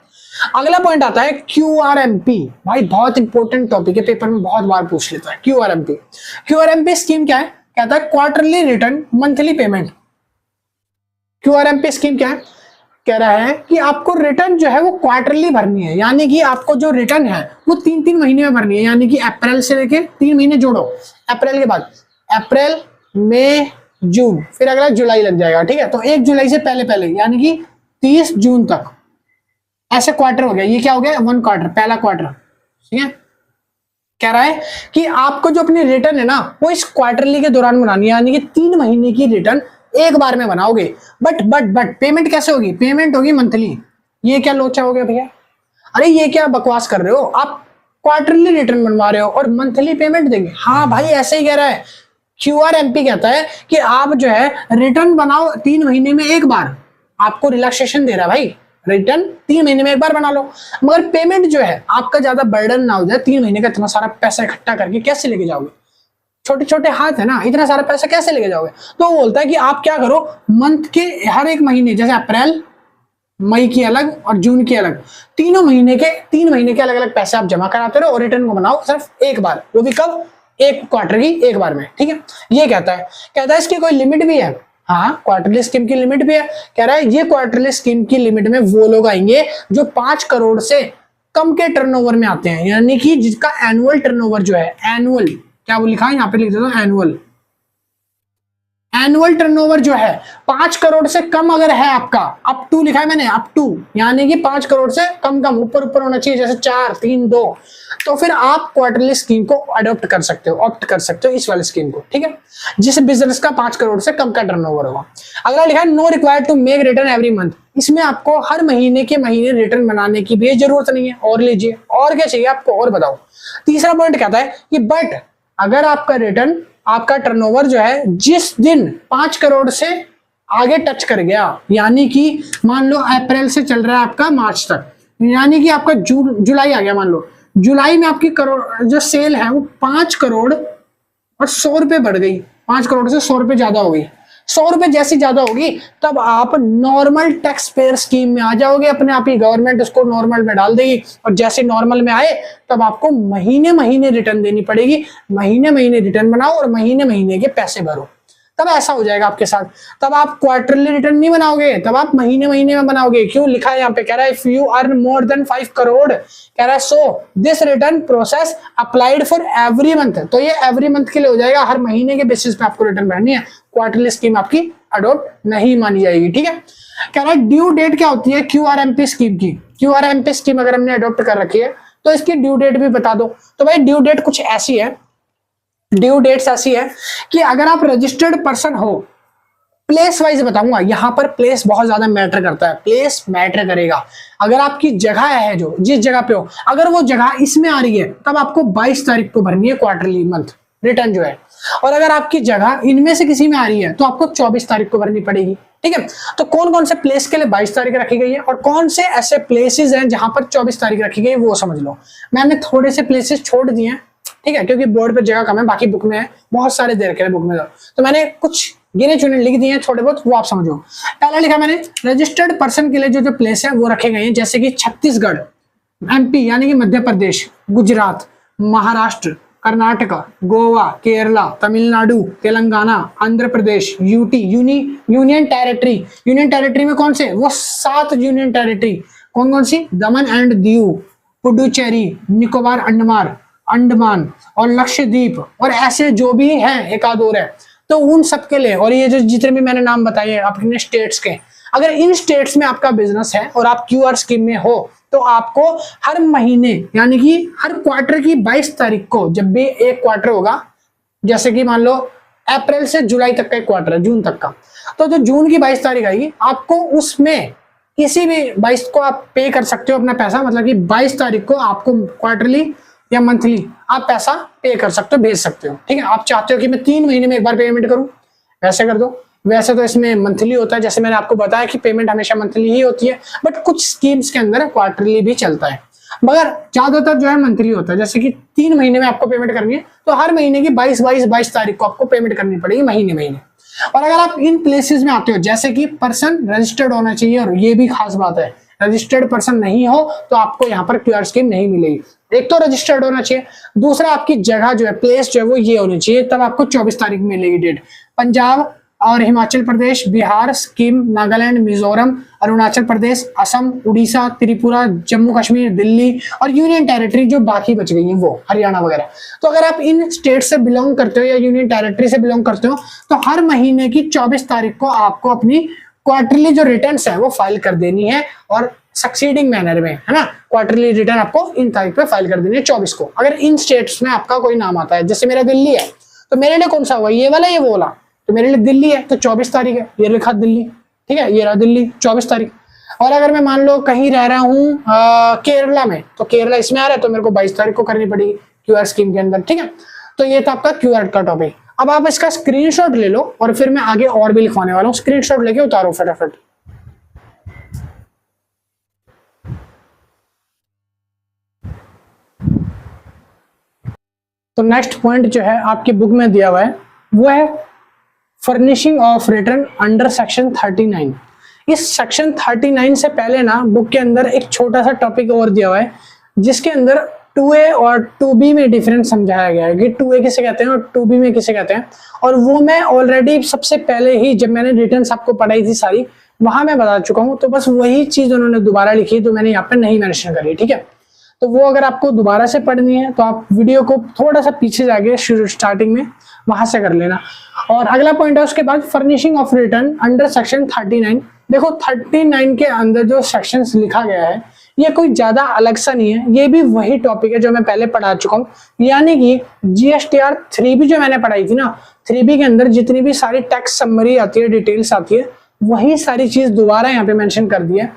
अगला पॉइंट आता है QRMP। भाई बहुत इंपॉर्टेंट टॉपिक है, पेपर में बहुत बार पूछ लेता है QRMP। QRMP स्कीम क्या है, कहता है quarterly return monthly payment. QRMP scheme क्या है, कह रहा है कि आपको रिटर्न जो है वो क्वार्टरली भरनी है, यानी कि आपको जो रिटर्न है वो 3-3 महीने में भरनी है, यानी कि अप्रैल से लेके 3 महीने जोड़ो, अप्रैल के बाद अप्रैल, मई, जून, फिर अगला जुलाई लग जाएगा। ठीक है, तो 1 जुलाई से पहले पहले यानी कि 30 जून तक ऐसे क्वार्टर हो गया। ये क्या हो गया, 1 क्वार्टर, पहला क्वार्टर। ठीक है, कह रहा है कि आपको जो अपनी रिटर्न है ना वो इस क्वार्टरली के दौरान बनानी है, यानी कि 3 महीने की रिटर्न एक बार में बनाओगे। बट पेमेंट कैसे होगी, पेमेंट होगी मंथली। ये क्या लोचा हो गया भैया, अरे ये क्या बकवास कर रहे हो, आप क्वार्टरली रिटर्न बनवा रहे हो और मंथली पेमेंट देंगे। हाँ भाई ऐसे ही कह रहा है। QRMP कहता है कि आप जो है रिटर्न बनाओ 3 महीने में एक बार, आपको रिलैक्सेशन दे रहा है भाई, रिटर्न 3 महीने में एक बार बना लो, मगर पेमेंट जो है आपका ज्यादा बर्डन ना हो जाए। 3 महीने का इतना सारा पैसा इकट्ठा करके कैसे लेके जाओगे, छोटे छोटे हाथ है ना, इतना सारा पैसा कैसे लेके जाओगे। तो वो बोलता है कि आप क्या करो, मंथ के हर एक महीने, जैसे अप्रैल, मई की अलग और जून की अलग, 3 महीने के अलग अलग पैसे आप जमा कराते रहो और रिटर्न को बनाओ सिर्फ एक बार, वो भी कब, 1 क्वार्टर की एक बार में। ठीक है, ये कहता है इसकी कोई लिमिट भी है। हाँ, क्वार्टरली स्कीम की लिमिट भी है। कह रहा है ये क्वार्टरली स्कीम की लिमिट में वो लोग आएंगे जो 5 करोड़ से कम के टर्नओवर में आते हैं, यानी कि जिसका एनुअल टर्नओवर जो है, एनुअल क्या वो लिखा है यहाँ पे, लिख देता हूं एनुअल टर्नओवर जो है 5 करोड़ से कम अगर है आपका, अप टू लिखा है मैंने, अप टू, यानी कि 5 करोड़ से कम, ऊपर होना चाहिए, जैसे 4, 3, 2, तो फिर आप क्वार्टरली स्कीम को अडॉप्ट कर सकते हो, ऑप्ट कर सकते हो इस वाली स्कीम को। ठीक है, जिस बिजनेस का 5 करोड़ से कम का टर्नओवर होगा। अगला लिखा है no required to make return every month. इसमें आपको हर महीने के महीने रिटर्न बनाने की भी जरूरत नहीं है। और लीजिए, और क्या चाहिए आपको, और बताओ। तीसरा पॉइंट कहता है कि बट अगर आपका रिटर्न, आपका टर्नओवर जो है जिस दिन 5 करोड़ से आगे टच कर गया, यानी कि मान लो अप्रैल से चल रहा है आपका मार्च तक, यानी कि आपका जुलाई आ गया, मान लो जुलाई में आपकी करोड़ जो सेल है वो 5 करोड़ और 100 रुपए बढ़ गई, 5 करोड़ से 100 रुपए ज्यादा हो गई। 100 रुपए जैसी ज्यादा होगी तब आप नॉर्मल टैक्स पेयर स्कीम में आ जाओगे, अपने आप ही गवर्नमेंट उसको नॉर्मल में डाल देगी, और जैसे नॉर्मल में आए तब आपको महीने महीने रिटर्न देनी पड़ेगी। महीने महीने रिटर्न बनाओ और महीने महीने के पैसे भरो, तब ऐसा हो जाएगा आपके साथ। तब आप क्वार्टरली रिटर्न नहीं बनाओगे, तब आप महीने महीने में बनाओगे। क्यों लिखा है यहाँ पे, कह रहा है if you earn more than 5 crore, कह रहा है so this return process applied for every month. तो ये एवरी मंथ के लिए हो जाएगा, हर महीने के बेसिस पे आपको रिटर्न भरनी है। क्वार्टरली स्कीम आपकी अडॉप्ट नहीं मानी जाएगी। ठीक है, कह रहा है ड्यू डेट क्या होती है QRMP स्कीम की। QRMP स्कीम अगर हमने अडॉप्ट कर रखी है तो इसकी ड्यू डेट भी बता दो। तो भाई ड्यू डेट कुछ ऐसी है, ड्यू डेट्स ऐसी है कि अगर आप रजिस्टर्ड पर्सन हो, प्लेस वाइज बताऊंगा, यहां पर प्लेस बहुत ज्यादा मैटर करता है, प्लेस मैटर करेगा। अगर आपकी जगह है जो जिस जगह पे हो, अगर वो जगह इसमें आ रही है तब आपको 22 तारीख को भरनी है क्वार्टरली मंथ रिटर्न जो है, और अगर आपकी जगह इनमें से किसी में आ रही है तो आपको 24 तारीख को भरनी पड़ेगी। ठीक है, तो कौन कौन से प्लेस के लिए 22 तारीख रखी गई है और कौन से ऐसे प्लेसेस हैं जहां पर 24 तारीख रखी गई है वो समझ लो। मैंने थोड़े से प्लेसेस छोड़ दिए हैं, ठीक है, क्योंकि बोर्ड पे जगह कम है, बाकी बुक में है, बहुत सारे दे रखे हैं बुक में, तो मैंने कुछ गिने चुने लिख दिए हैं थोड़े बहुत, वो आप समझो। पहला लिखा मैंने रजिस्टर्ड पर्सन के लिए जो जो प्लेस है वो रखे गए हैं, जैसे कि छत्तीसगढ़, MP यानी कि Madhya Pradesh, Gujarat, Maharashtra, Karnataka, Goa, Kerala, Tamil Nadu, Telangana, Andhra Pradesh, UT, union territory में कौन से, वो 7 यूनियन टेरिटरी, कौन कौन सी, दमन एंड दीव, पुडुचेरी, निकोबार, अंडमान और लक्षद्वीप, और ऐसे जो भी हैं एक आध और है, तो उन सब के लिए, और ये जो जितने भी मैंने नाम बताए अपने स्टेट्स के, अगर इन स्टेट्स में आपका बिजनेस है और आप क्यूआर स्कीम में हो, तो आपको हर महीने यानी कि हर क्वार्टर की 22 तारीख को, जब भी एक क्वार्टर होगा, जैसे कि मान लो अप्रैल से जुलाई तक का एक क्वार्टर है, जून तक का, तो जो जून की 22 तारीख आएगी, आपको उसमें किसी भी 22 को आप पे कर सकते हो अपना पैसा, मतलब कि 22 तारीख को आपको क्वार्टरली या मंथली आप पैसा पे कर सकते हो, भेज सकते हो। ठीक है, आप चाहते हो कि मैं 3 महीने में एक बार पेमेंट करूं, वैसे कर दो। वैसे तो इसमें मंथली होता है, जैसे मैंने आपको बताया कि पेमेंट हमेशा मंथली ही होती है, बट कुछ स्कीम्स के अंदर क्वार्टरली भी चलता है, मगर ज्यादातर जो है मंथली होता है। जैसे कि 3 महीने में आपको पेमेंट करनी है, तो हर महीने की 22 तारीख को आपको पेमेंट करनी पड़ेगी, महीने। और अगर आप इन प्लेसेस में आते हो, जैसे कि पर्सन रजिस्टर्ड होना चाहिए, और ये भी खास बात है, रजिस्टर्ड पर्सन नहीं हो तो आपको यहाँ पर क्यूआर स्कीम नहीं मिलेगी। एक तो रजिस्टर्ड होना चाहिए, दूसरा आपकी जगह जो है, प्लेस जो है वो ये होनी चाहिए, तब आपको 24 तारीख मिलेगी डेट। पंजाब और हिमाचल प्रदेश, बिहार, सिक्किम, नागालैंड, मिजोरम, अरुणाचल प्रदेश, असम, उड़ीसा, त्रिपुरा, जम्मू कश्मीर, दिल्ली और यूनियन टेरिटरी जो बाकी बच गई है वो हरियाणा वगैरह। तो अगर आप इन स्टेट से बिलोंग करते हो या यूनियन टेरिटरी से बिलोंग करते हो, तो हर महीने की 24 तारीख को आपको अपनी क्वार्टरली जो रिटर्न्स है वो फाइल कर देनी है, और सक्सीडिंग मैनर में, है ना, क्वार्टरली रिटर्न आपको इन तारीख पे फाइल कर देनी है 24 को। अगर इन स्टेट्स में आपका कोई नाम आता है, जैसे मेरा दिल्ली है, तो मेरे लिए कौन सा हुआ, ये वाला ये वो वाला, तो मेरे लिए दिल्ली है, तो 24 तारीख है, ये लिखा दिल्ली, ठीक है, ये रहा दिल्ली 24 तारीख। और अगर मैं मान लो कहीं रह रहा हूँ केरला में, तो केरला इसमें आ रहा है, तो मेरे को 22 तारीख को करनी पड़ेगी क्यूआर स्कीम के अंदर। ठीक है, तो ये था आपका क्यूआर का टॉपिक। अब आप इसका स्क्रीनशॉट ले लो, और फिर मैं आगे और भी लिखवाने वाला हूँ। स्क्रीनशॉट लेके उतारो फटाफट। तो नेक्स्ट पॉइंट जो है आपकी बुक में दिया हुआ है, वो है furnishing of return under section 39। इस सेक्शन 39 से पहले ना बुक के अंदर एक छोटा सा टॉपिक और दिया हुआ है, जिसके अंदर 2A और 2B में डिफरेंस समझाया गया है कि 2A किसे कहते हैं और 2B में किसे कहते हैं। और वो मैं ऑलरेडी सबसे पहले ही जब मैंने रिटर्न्स आपको पढ़ाई थी सारी, वहां मैं बता चुका हूँ। तो बस वही चीज उन्होंने दोबारा लिखी, तो मैंने यहाँ पे नहीं मेंशन करी। ठीक है, तो वो अगर आपको दोबारा से पढ़नी है तो आप वीडियो को थोड़ा सा पीछे जाके स्टार्टिंग में वहां से कर लेना। और अगला पॉइंट है उसके बाद furnishing of return under section 39। देखो 39 के अंदर जो सेक्शंस लिखा गया है ये कोई ज्यादा अलग सा नहीं है, ये भी वही टॉपिक है जो मैं पहले पढ़ा चुका हूँ। यानी कि GSTR 3B जो मैंने पढ़ाई थी ना, 3B के अंदर जितनी भी सारी टैक्स समरी आती है, डिटेल्स आती है, वही सारी चीज दोबारा यहाँ पे मेंशन कर दी है।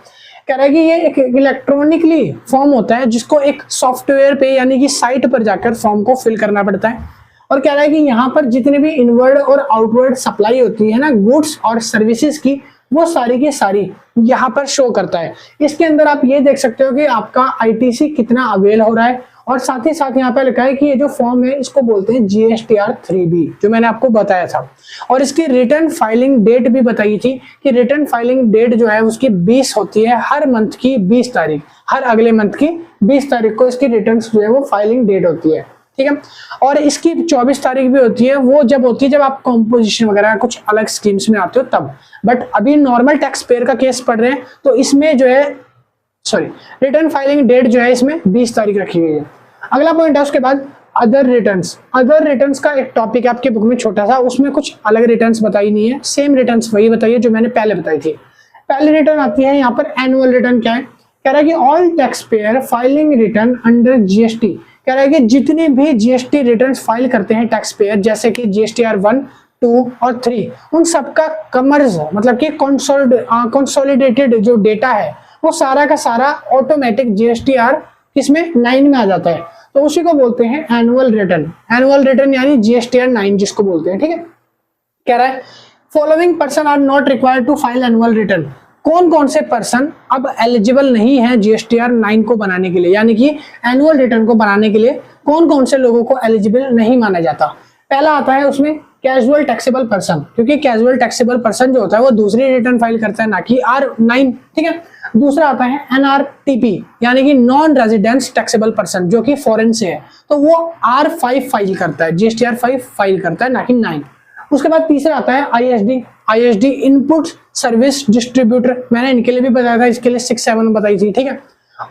कह रहा है कि ये एक इलेक्ट्रॉनिकली फॉर्म होता है, जिसको एक सॉफ्टवेयर पे यानी कि साइट पर जाकर फॉर्म को फिल करना पड़ता है। और कह रहा है कि यहाँ पर जितने भी इनवर्ड और आउटवर्ड सप्लाई होती है ना गुड्स और सर्विसेज की, वो सारी की सारी यहाँ पर शो करता है। इसके अंदर आप ये देख सकते हो कि आपका ITC कितना अवेल हो रहा है, और साथ ही साथ यहाँ पे लिखा है कि ये जो फॉर्म है इसको बोलते हैं GSTR 3B, जो मैंने आपको बताया था। और इसकी रिटर्न फाइलिंग डेट भी बताई थी कि रिटर्न फाइलिंग डेट जो है उसकी 20 होती है, हर मंथ की 20 तारीख, हर अगले मंथ की 20 तारीख को इसकी रिटर्न जो है वो फाइलिंग डेट होती है। ठीक है, और इसकी 24 तारीख भी होती है, वो जब होती है जब आप कॉम्पोजिशन वगैरह कुछ अलग स्कीम्स में आते हो तब। बट अभी नॉर्मल टैक्स पेयर का केस पढ़ रहे हैं, तो इसमें जो है रिटर्न फाइलिंग डेट जो है इसमें 20 तारीख रखी गई है। अगला पॉइंट है उसके बाद अदर रिटर्न्स। अदर रिटर्न्स का एक टॉपिक है आपकी बुक में छोटा सा, उसमें कुछ अलग रिटर्न्स बताई नहीं है, सेम रिटर्न्स वही बताइए जो मैंने पहले बताई थी। पहली रिटर्न आती है यहाँ पर एनुअल रिटर्न। क्या है, कह रहा है कि all tax payer filing return under GST। कह रहा है कि जितने भी GST रिटर्न्स फाइल करते हैं टैक्स पेयर, जैसे कि GSTR 1, 2 और 3, उन सबका कमर्स मतलब कि कंसोलिडेटेड जो डेटा है वो सारा का सारा ऑटोमेटिक GSTR किसमें 9 में आ जाता है, तो उसी को बोलते हैं एनुअल रिटर्न। एनुअल रिटर्न यानी GSTR 9 जिसको बोलते हैं। ठीक है, कह रहा है following person are not required to file annual return. कौन कौन से पर्सन अब एलिजिबल नहीं है GSTR 9 को बनाने के लिए, यानी कि एनुअल रिटर्न को बनाने के लिए कौन कौन से लोगों को एलिजिबल नहीं माना जाता। पहला आता है उसमें कैजुअल टैक्सेबल पर्सन, क्योंकि कैजुअल टैक्सेबल पर्सन जो होता है वो दूसरी रिटर्न फाइल करता है, ना कि R9, ठीक है। दूसरा आता है NRTP यानी कि नॉन रेजिडेंस टैक्सेबल पर्सन, जो कि फॉरेन से है, तो वो R5 फाइल करता है, GSTR 5 फाइल करता है, ना कि 9। उसके बाद तीसरा आता है ISD इनपुट सर्विस डिस्ट्रीब्यूटर, मैंने इनके लिए भी बताया था, इसके लिए 6-7 बताई थी, ठीक है।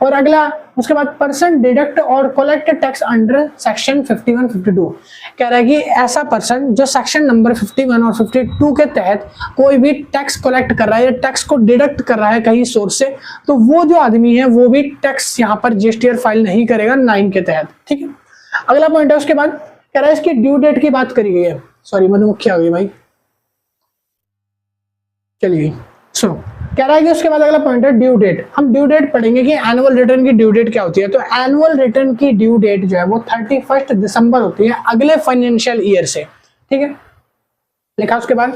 और अगला उसके बाद पर्सन डिडक्ट और कलेक्ट टैक्स अंडर सेक्शन 51-52, कह रहा है कि ऐसा पर्सन जो सेक्शन नंबर 51 और 52 के तहत कोई भी टैक्स कलेक्ट कर रहा है या टैक्स को डिडक्ट कर रहा है कहीं सोर्स से, तो वो जो आदमी है वो भी टैक्स यहाँ पर GSTR फाइल नहीं करेगा 9 के तहत, ठीक है। अगला पॉइंट है उसके बाद कह रहा है इसकी ड्यू डेट की बात करी गई है, सॉरी मधुमक्खी आ गई भाई, चलिए सुनो। कह रहा है कि उसके बाद अगला पॉइंट है ड्यू डेट। हम ड्यू डेट पढ़ेंगे कि एनुअल रिटर्न की ड्यू डेट क्या होती है। तो एनुअल रिटर्न की ड्यू डेट जो है वो 31 दिसंबर होती है अगले फाइनेंशियल ईयर से, ठीक है। लिखा उसके बाद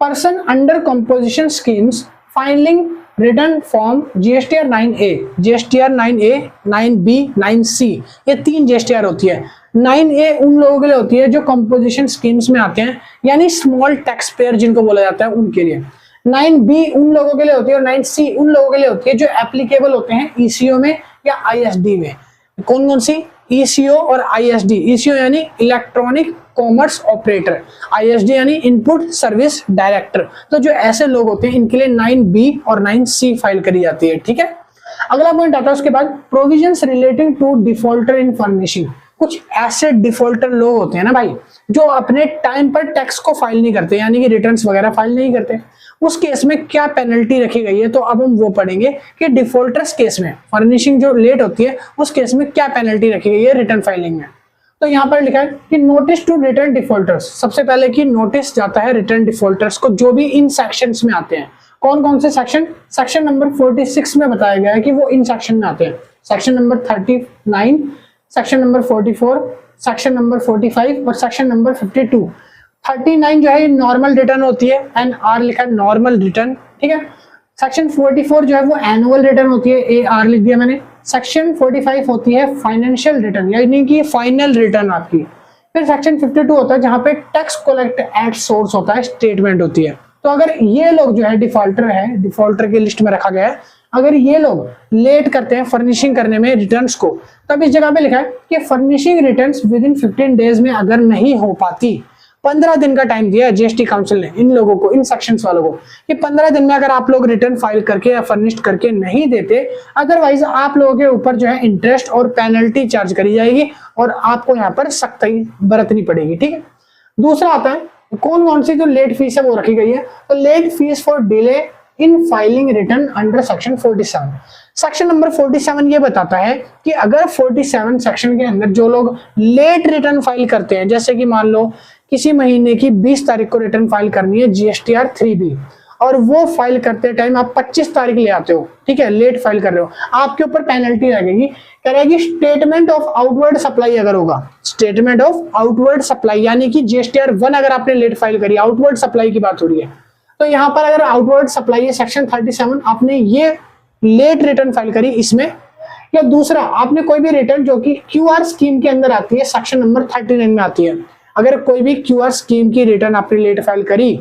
person under composition schemes filing return form GSTR 9A, GSTR 9A, 9B, 9C, ये 3 GSTR होती है। 9A उन लोगों के लिए होती है जो कंपोजिशन स्कीम्स में आते हैं, यानी स्मॉल टैक्स पेयर जिनको बोला जाता है उनके लिए। 9B उन लोगों के लिए होती है और 9C उन लोगों के लिए होती है जो एप्लीकेबल होते हैं ECO में या ISD में। कौन कौन सी? ECO और ISD। ECO यानी इलेक्ट्रॉनिक कॉमर्स ऑपरेटर, ISD यानी इनपुट सर्विस डायरेक्टर। तो जो ऐसे लोग होते हैं इनके लिए 9B और 9C फाइल करी जाती है, ठीक है। अगला पॉइंट आता है उसके बाद provisions relating to defaulter in furnishing. कुछ ऐसे डिफॉल्टर लोग होते हैं ना भाई जो अपने टाइम पर टैक्स को फाइल नहीं करते, यानी कि रिटर्न्स वगैरह फाइल नहीं करते, उस केस में क्या पेनल्टी रखी गई है। तो अब हम वो पढ़ेंगे कि डिफॉल्टर्स केस में फर्निशिंग जो लेट होती है उस केस में क्या पेनल्टी रखी गई है रिटर्न फाइलिंग में। तो यहाँ पर लिखा है कि नोटिस टू रिटर्न डिफॉल्टर्स, सबसे पहले कि नोटिस जाता है रिटर्न डिफॉल्टर्स को जो भी इन सेक्शंस में आते हैं। कौन कौन से सेक्शन? सेक्शन नंबर 46 में बताया गया है कि वो इन सेक्शन में आते हैं। Section number 39, section number 44, section number 45 और सेक्शन नंबर 52। 39 जो है नॉर्मल रिटर्न होती है, NR लिखा है नॉर्मल रिटर्न, ठीक है। सेक्शन 44 जो है वो एनुअल रिटर्न होती है, AR लिख दिया मैंने। सेक्शन 45 होती है फाइनेंशियल रिटर्न, यानी कि फाइनल रिटर्न आपकी। फिर सेक्शन 52 होता है जहां पे टैक्स कलेक्ट एट सोर्स होता है, स्टेटमेंट होती है। तो अगर ये लोग जो है डिफॉल्टर की लिस्ट में रखा गया है, अगर ये लोग लेट करते हैं फर्निशिंग करने में रिटर्न्स को, तब इस जगह पे लिखा है कि furnishing returns with in 15 days में अगर नहीं हो पाती, 15 दिन का टाइम दिया है GST काउंसिल ने इन लोगों को, इन सेक्शंस वालों को, कि 15 दिन में अगर आप लोग रिटर्न फाइल करके या फर्निश्ड करके नहीं देते, अदरवाइज आप लोगों के ऊपर जो है इंटरेस्ट और पेनल्टी चार्ज करी जाएगी और आपको यहाँ पर सख्ती बरतनी पड़ेगी, ठीक है। दूसरा आता है कौन सी जो लेट फीस है वो रखी गई है। तो late fee for delay in filing return under section 47। Section number 47 ये बताता है कि अगर 47 सेक्शन के अंदर जो लोग लेट रिटर्न फाइल करते हैं, जैसे कि मान लो किसी महीने की 20 तारीख को रिटर्न फाइल करनी है GSTR 3B और वो फाइल करते टाइम आप 25 तारीख ले आते हो, ठीक है, लेट फाइल कर रहे हो, आपके ऊपर पेनल्टी लगेगी। करेगी स्टेटमेंट ऑफ आउटवर्ड सप्लाई अगर होगा, स्टेटमेंट ऑफ आउटवर्ड सप्लाई यानी कि GSTR 1 अगर आपने लेट फाइल करी, आउटवर्ड सप्लाई की बात हो रही है, तो यहाँ पर अगर आउटवर्ड सप्लाई है सेक्शन 37 आपने ये लेट रिटर्न फाइल करी इसमें, या दूसरा आपने कोई भी रिटर्न जो कि QR स्कीम के अंदर आती है, सेक्शन नंबर 39 में आती है, अगर कोई भी QR स्कीम की रिटर्न आपने लेट फाइल करी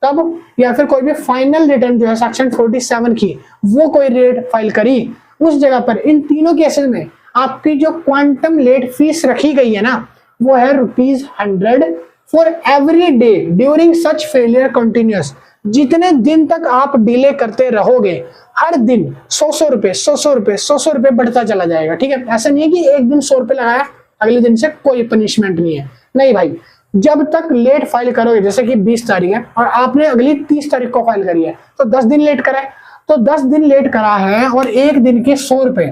तब, या फिर कोई भी फाइनल रिटर्न जो है सेक्शन 47 की वो कोई लेट फाइल करी, उस जगह पर इन तीनों केसेस में आपकी जो क्वांटम लेट फीस रखी गई है ना वो है ₹100 for every day during such failure continuous. जितने दिन तक आप डिले करते रहोगे हर दिन 100 रुपए बढ़ता चला जाएगा, ठीक है। ऐसा नहीं है कि एक दिन 100 रुपए लगाया अगले दिन से कोई पनिशमेंट नहीं है, नहीं भाई, जब तक लेट फाइल करोगे, जैसे कि 20 तारीख है और आपने अगली 30 तारीख को फाइल करी है तो 10 दिन लेट करा है, तो 10 दिन लेट करा है और एक दिन के 100 रुपए,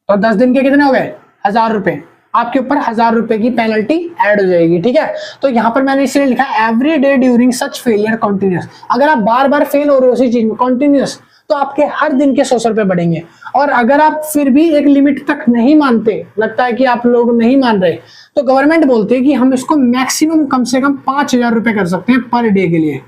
तो 10 दिन के कितने हो गए? 1000 रुपए, आपके ऊपर 1000 रुपए की पेनल्टी ऐड हो जाएगी, ठीक है। तो यहाँ पर मैंने इसलिए लिखा every day during such failure continuous. अगर आप बार बार फेल हो रहे हो उसी चीज में कंटिन्यूअस, तो आपके हर दिन के 100 रुपए बढ़ेंगे। और अगर आप फिर भी एक लिमिट तक नहीं मानते, लगता है कि आप लोग नहीं मान रहे, तो गवर्नमेंट बोलते हैं कि हम इसको मैक्सिमम कम से कम 5000 रुपए कर सकते हैं पर डे के लिए।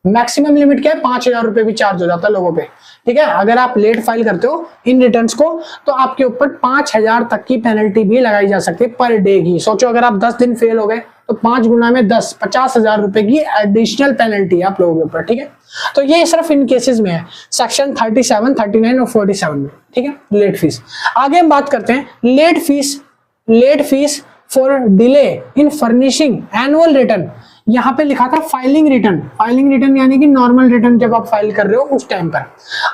मैक्सिमम लिमिट क्या है? 5000 रुपए भी चार्ज हो जाता है लोगों पे, ठीक है। अगर आप लेट फाइल करते हो इन रिटर्न्स को तो आपके ऊपर 5,000 तक की पेनल्टी भी लगाई जा सकती है पर डे की। सोचो अगर आप 10 दिन फेल हो गए तो 5 गुना में 10, 50,000 रुपए की एडिशनल पेनल्टी आप लोगों के ऊपर, ठीक है। तो ये सिर्फ इन केसेस में है, सेक्शन 37, 39 और 47 में, ठीक है, लेट फीस। आगे हम बात करते हैं late fee for delay in furnishing annual return. यहाँ पे लिखा था फाइलिंग रिटर्न यानी कि नॉर्मल रिटर्न जब आप फाइल कर रहे हो उस टाइम पर।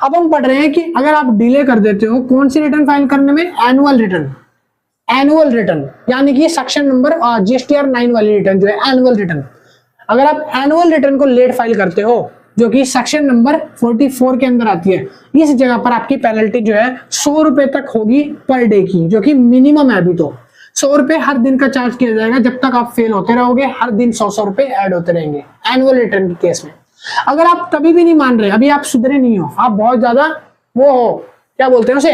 अब हम पढ़ रहे हैं कि अगर आप डिले कर देते हो कौन सी रिटर्न फाइल करने में, एनुअल रिटर्न यानी कि सेक्शन नंबर जीएसटीआर 9 वाली रिटर्न जो है एनुअल रिटर्न। अगर आप एनुअल रिटर्न को लेट फाइल करते हो जो कि सेक्शन नंबर 44 के अंदर आती है, इस जगह पर आपकी पेनल्टी जो है 100 रुपए तक होगी पर डे की, जो कि मिनिमम है। अभी तो 100 रुपए हर दिन का चार्ज किया जाएगा जब तक आप फेल होते रहोगे, हर दिन 100 रुपए ऐड होते रहेंगे एनुअल रिटर्न के केस में। अगर आप कभी भी नहीं मान रहे, अभी आप सुधरे नहीं हो, आप बहुत ज्यादा वो हो, क्या बोलते हैं उसे,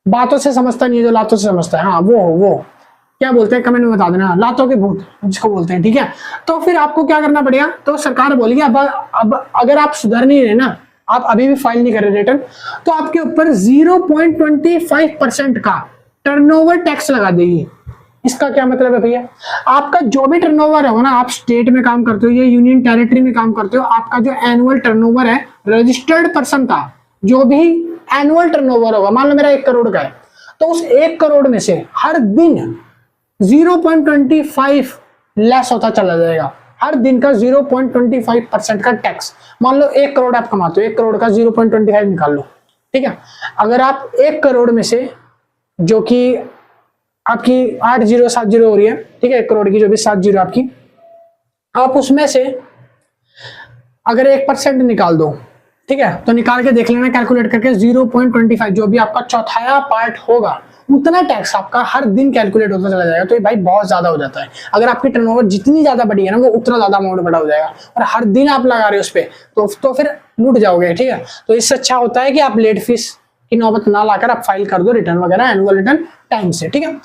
बातों से समझता नहीं है जो लातों से समझता है, हाँ वो क्या बोलते हैं कमेंट में बता देना, लातों के भूत जिसको बोलते हैं, ठीक है। तो फिर आपको क्या करना पड़ेगा, तो सरकार बोलेगी अब अगर आप सुधर नहीं रहे ना, आप अभी भी फाइल नहीं कर रहे रिटर्न, तो आपके ऊपर 0.25% का टर्नओवर टैक्स लगा देगी। इसका क्या मतलब है भैया, आपका जो भी टर्नओवर होगा ना, आप स्टेट में काम करते हो या यूनियन टेरिटरी में काम करते हो, आपका जो एनुअल टर्नओवर है रजिस्टर्ड पर्सन का जो भी एनुअल टर्नओवर होगा, मान लो मेरा 1 करोड़ का है, तो उस 1 करोड़ में से हर दिन 0.25 लेस होता चला जाएगा, हर दिन का 0.25% का टैक्स। मान लो 1 करोड़ आप कमाते हो, 1 करोड़ का 0.25 निकाल लो, ठीक है। अगर आप 1 करोड़ में से जो कि आपकी 8070 हो रही है, ठीक है, 1 करोड़ की जो भी 70 आपकी, आप उसमें से अगर 1% निकाल दो, ठीक है, तो निकाल के देख लेना कैलकुलेट करके 0.25 जो भी आपका चौथाया पार्ट होगा उतना टैक्स आपका हर दिन कैलकुलेट होता चला जाएगा। तो ये भाई बहुत ज्यादा हो जाता है। अगर आपकी टर्नओवर जितनी ज्यादा बड़ी है ना, वो उतना ज्यादा अमाउंट बड़ा हो जाएगा, और हर दिन आप लगा रहे हो उस पर तो फिर लूट जाओगे, ठीक है। तो इससे अच्छा होता है कि आप लेट फीस की नौबत ना लाकर आप फाइल कर दो रिटर्न वगैरह, एनुअल रिटर्न टाइम से, ठीक है।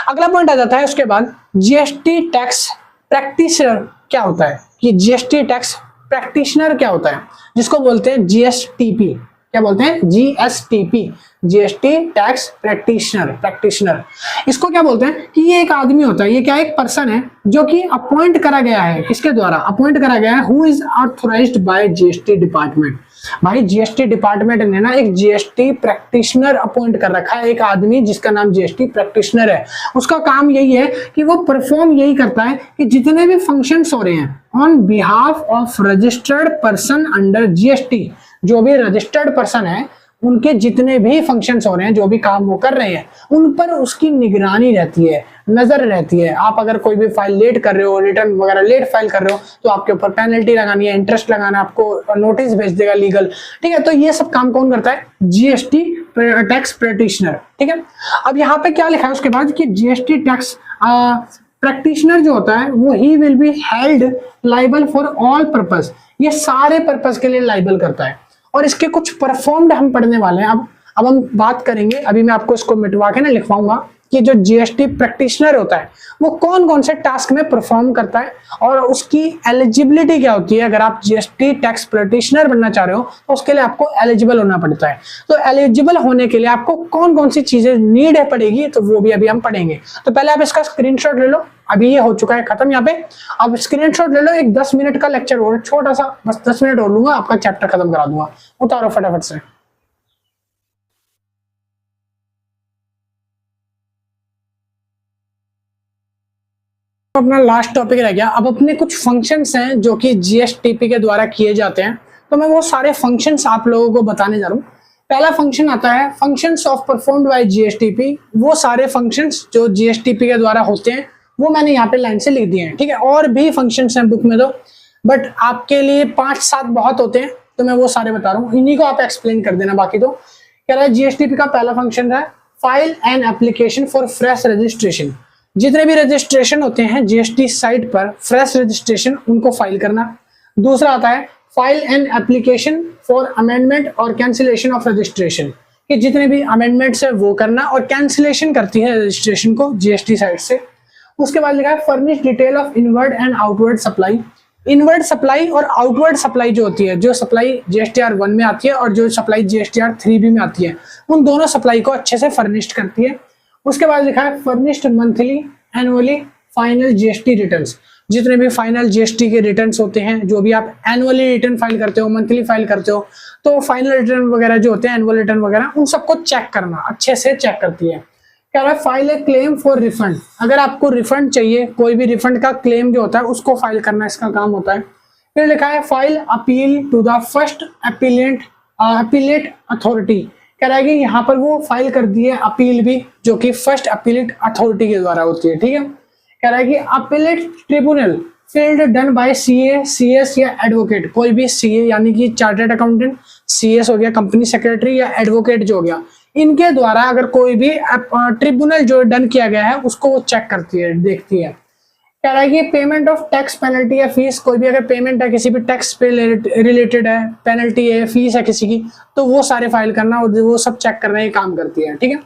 अगला पॉइंट आ जाता है उसके बाद जीएसटी टैक्स प्रैक्टिशनर क्या होता है, कि जीएसटी टैक्स प्रैक्टिशनर क्या होता है, जिसको बोलते हैं जीएसटीपी। क्या बोलते हैं, जीएसटीपी, जीएसटी टैक्स प्रैक्टिशनर। इसको क्या बोलते हैं कि ये एक आदमी होता है, ये क्या एक पर्सन है जो कि अपॉइंट करा गया है, किसके द्वारा अपॉइंट करा गया है, who is authorised bye GST department. भाई जीएसटी डिपार्टमेंट ने ना एक जीएसटी प्रैक्टिशनर अपॉइंट कर रखा है, एक आदमी जिसका नाम जीएसटी प्रैक्टिशनर है। उसका काम यही है कि वो परफॉर्म यही करता है कि जितने भी फंक्शंस हो रहे हैं on behalf of registered person under GST, जो भी रजिस्टर्ड पर्सन है उनके जितने भी फंक्शंस हो रहे हैं, जो भी काम वो कर रहे हैं, उन पर उसकी निगरानी रहती है, नजर रहती है। आप अगर कोई भी फाइल लेट कर रहे हो, रिटर्न वगैरह लेट फाइल कर रहे हो, तो आपके ऊपर पेनल्टी लगानी है, इंटरेस्ट लगाना, आपको नोटिस भेज देगा लीगल, ठीक है। तो ये सब काम कौन करता है, जीएसटी टैक्स प्रैक्टिशनर, ठीक है। अब यहाँ पे क्या लिखा है उसके बाद कि जीएसटी टैक्स प्रैक्टिशनर जो होता है वो he will be held liable for all purpose, ये सारे पर्पस के लिए लाइबल करता है। और इसके कुछ परफॉर्म्ड हम पढ़ने वाले हैं। अब हम बात करेंगे, अभी मैं आपको इसको मिटवा के ना लिखवाऊंगा कि जो जीएसटी प्रैक्टिशनर होता है वो कौन कौन से टास्क में परफॉर्म करता है और उसकी एलिजिबिलिटी क्या होती है। अगर आप जीएसटी टैक्स प्रैक्टिशनर बनना चाह रहे हो तो उसके लिए आपको एलिजिबल होना पड़ता है। तो एलिजिबल होने के लिए आपको कौन कौन सी चीजें नीड है पड़ेगी, तो वो भी अभी हम पढ़ेंगे। तो पहले आप इसका स्क्रीनशॉट ले लो, अभी ये हो चुका है खत्म यहाँ पे। अब स्क्रीनशॉट ले लो, एक 10 मिनट का लेक्चर और छोटा सा, बस 10 मिनट और लूंगा, आपका चैप्टर खत्म करा दूंगा। उतारो फटाफट से। अपना लास्ट टॉपिक रह गया। अब अपने कुछ फंक्शंस हैं जो कि जीएसटीपी के द्वारा किए जाते हैं, तो मैं वो सारे फंक्शंस आप लोगों को बताने जा रहा हूँ। पहला फंक्शन आता है functions of performed by GSTP. वो सारे फंक्शंस जो जीएसटीपी के द्वारा होते हैं वो मैंने यहाँ पे लाइन से लिख दिए हैं, ठीक है। और भी फंक्शंस हैं बुक में तो, बट आपके लिए 5-7 बहुत होते हैं, तो मैं वो सारे बता रहा हूँ, इन्हीं को आप एक्सप्लेन कर देना। बाकी तो कह रहा है जीएसटीपी का पहला फंक्शन है file an application for fresh registration. जितने भी रजिस्ट्रेशन होते हैं जीएसटी साइट पर, फ्रेश रजिस्ट्रेशन उनको फाइल करना। दूसरा आता है file an application for amendment और कैंसिलेशन ऑफ रजिस्ट्रेशन, कि जितने भी अमेंडमेंट्स है वो करना और कैंसिलेशन करती है रजिस्ट्रेशन को जीएसटी साइट से। उसके बाद लिखा है furnish detail of inward and outward supply. Inward supply और आउटवर्ड सप्लाई जो होती है, जो सप्लाई जीएसटीआर 1 में आती है और जो सप्लाई जीएसटीआर 3B में आती है, उन दोनों सप्लाई को अच्छे से फर्निश्ड करती है। उसके बाद लिखा है furnished monthly annually final GST returns. जितने भी फाइनल जीएसटी के रिटर्न्स होते हैं, जो भी आप एनुअली रिटर्न फाइल करते हो, मंथली फाइल करते हो, तो फाइनल रिटर्न वगैरह जो होते हैं, एनुअल रिटर्न वगैरह, उन सबको चेक करना, अच्छे से चेक करती है। कह रहा है file A claim for refund. अगर आपको रिफंड चाहिए, कोई भी रिफंड का क्लेम जो होता है उसको फाइल करना इसका काम होता है। फिर लिखा है file appeal to the first appellate authority. कह रहा है कि यहाँ पर वो फाइल कर दी है अपील भी, जो कि फर्स्ट अपीलेट अथॉरिटी के द्वारा होती है। ठीक है, कह रहा है कि appellate tribunal field done by CA, CS या एडवोकेट। कोई भी सीए यानी कि चार्टर्ड अकाउंटेंट, सीएस हो गया कंपनी सेक्रेटरी, या एडवोकेट जो हो गया, इनके द्वारा अगर कोई भी ट्रिब्यूनल जो डन किया गया है उसको वो चेक करती है, देखती है। कह रहा है कि पेमेंट ऑफ टैक्स पेनल्टी या फीस, कोई भी अगर पेमेंट है किसी भी टैक्स पे रिलेटेड है, पेनल्टी है, फीस है किसी की, तो वो सारे फाइल करना और वो सब चेक करने का काम करती है। ठीक है,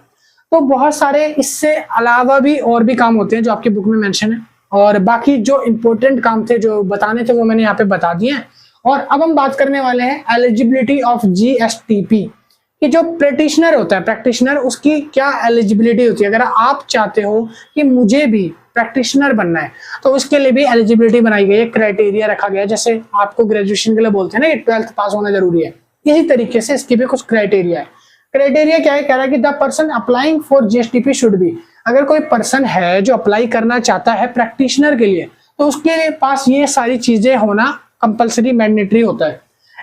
तो बहुत सारे इससे अलावा भी और भी काम होते हैं जो आपकी बुक में मेंशन है, और बाकी जो इंपॉर्टेंट काम थे जो बताने थे वो मैंने यहाँ पे बता दिए हैं। और अब हम बात करने वाले हैं एलिजिबिलिटी ऑफ जीएसटीपी कि जो प्रैक्टिशनर होता है, प्रैक्टिशनर, उसकी क्या एलिजिबिलिटी होती है। अगर आप चाहते हो कि मुझे भी प्रैक्टिशनर बनना है तो उसके लिए भी एलिजिबिलिटी बनाई गई है, क्राइटेरिया रखा गया है। जैसे आपको ग्रेजुएशन के लिए बोलते हैं ना कि 12th पास होना जरूरी है, इसी तरीके से इसकी भी कुछ क्राइटेरिया है। क्राइटेरिया क्या है, कह रहा है कि the person applying for GSTP should be. अगर कोई पर्सन है जो अप्लाई करना चाहता है प्रैक्टिशनर के लिए, तो उसके पास ये सारी चीजें होना कंपलसरी, मैंडेटरी होता है।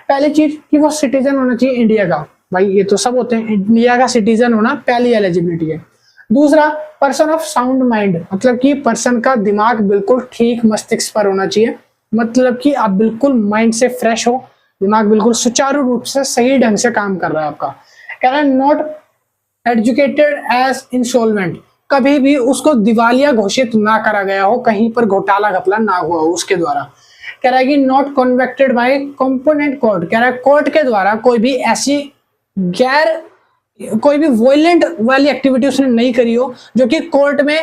पहली चीज कि वो सिटीजन होना चाहिए इंडिया का, भाई ये तो सब होते हैं, इंडिया का सिटीजन होना पहली एलिजिबिलिटी है। दूसरा, पर्सन ऑफ साउंड माइंड, मतलब कि पर्सन का दिमाग बिल्कुल ठीक मस्तिष्क पर होना चाहिए, मतलब कि आप बिल्कुल माइंड से फ्रेश हो, दिमाग बिल्कुल सुचारू रूप से सही ढंग से काम कर रहा है आपका। कह रहा है नॉट एजुकेटेड एज इंसॉल्वेंट, कभी भी उसको दिवालिया घोषित ना करा गया हो, कहीं पर घोटाला घपला ना हुआ हो उसके द्वारा। कह रहा है कि not convicted by component court, कह रहा है कोर्ट के द्वारा कोई भी ऐसी कोई भी वॉयलेंट वाली एक्टिविटी उसने नहीं करी हो जो कि कोर्ट में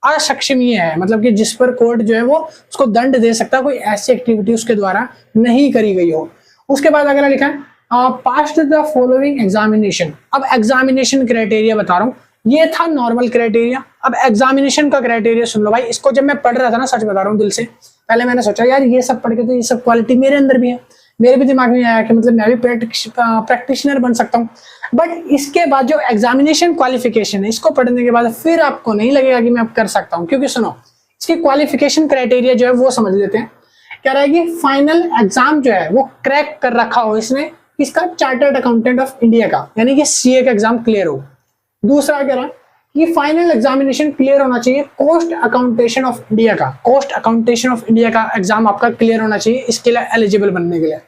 अक्षमनीय है, मतलब कि जिस पर कोर्ट जो है वो उसको दंड दे सकता है, कोई ऐसी एक्टिविटी उसके द्वारा नहीं करी गई हो। उसके बाद अगर लिखा है पास्ड द फॉलोइंग एग्जामिनेशन। अब एग्जामिनेशन क्राइटेरिया बता रहा हूँ, ये था नॉर्मल क्राइटेरिया। अब एग्जामिनेशन का क्राइटेरिया सुन लो भाई, इसको जब मैं पढ़ रहा था ना, सच बता रहा हूँ दिल से, पहले मैंने सोचा यार ये सब पढ़ के तो ये सब क्वालिटी मेरे अंदर भी है, मेरे भी दिमाग में आया कि मतलब मैं भी प्रैक्टिशनर बन सकता हूँ। बट इसके बाद जो एग्जामिनेशन क्वालिफिकेशन है, इसको पढ़ने के बाद फिर आपको नहीं लगेगा कि मैं अब कर सकता हूँ, क्योंकि सुनो इसकी क्वालिफिकेशन क्राइटेरिया जो है वो समझ लेते हैं। कह रहा है कि फाइनल एग्जाम जो है वो क्रैक कर रखा हो इसने, इसका चार्टर्ड अकाउंटेंट ऑफ इंडिया का, यानी कि सीए का एग्जाम क्लियर हो। दूसरा कह रहा है कि फाइनल एग्जामिनेशन क्लियर होना चाहिए कोस्ट अकाउंटेशन ऑफ इंडिया का, कोस्ट अकाउंटेशन ऑफ इंडिया का एग्जाम आपका क्लियर होना चाहिए इसके लिए एलिजिबल बनने के लिए।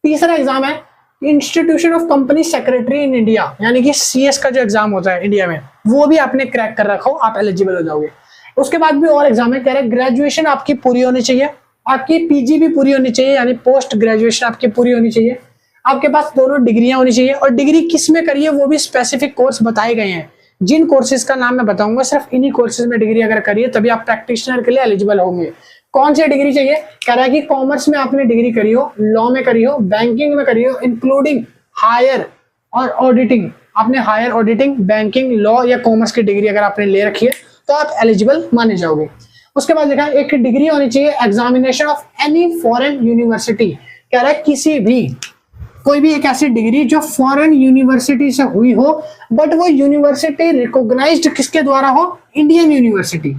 तीसरा एग्जाम है institution of company secretary in India, यानी कि सीएस का जो एग्जाम होता है इंडिया में, वो भी आपने क्रैक कर रखा हो, आप एलिजिबल हो जाओगे। उसके बाद भी और एग्जाम है, कह रहे ग्रेजुएशन आपकी पूरी होनी चाहिए, आपकी पीजी भी पूरी होनी चाहिए, यानी पोस्ट ग्रेजुएशन आपकी पूरी होनी चाहिए, आपके पास दोनों डिग्रियां होनी चाहिए, और डिग्री किस में करिए वो भी स्पेसिफिक कोर्स बताए गए हैं, जिन कोर्सेज का नाम मैं बताऊंगा, सिर्फ इन्हीं कोर्सेज में डिग्री अगर करिए तभी आप प्रैक्टिशनर के लिए एलिजिबल होंगे। कौन सी डिग्री चाहिए, कह रहा है कि कॉमर्स में आपने डिग्री करी हो, लॉ में करी हो, बैंकिंग में करी हो, इंक्लूडिंग हायर और ऑडिटिंग, आपने हायर ऑडिटिंग, बैंकिंग, लॉ या कॉमर्स की डिग्री अगर आपने ले रखी है तो आप एलिजिबल माने जाओगे। उसके बाद लिखा है एक डिग्री होनी चाहिए examination of any foreign university, कह रहा है किसी भी कोई भी एक ऐसी डिग्री जो फॉरेन यूनिवर्सिटी से हुई हो, बट वो यूनिवर्सिटी रिकॉग्नाइज्ड किसके द्वारा हो, इंडियन यूनिवर्सिटी,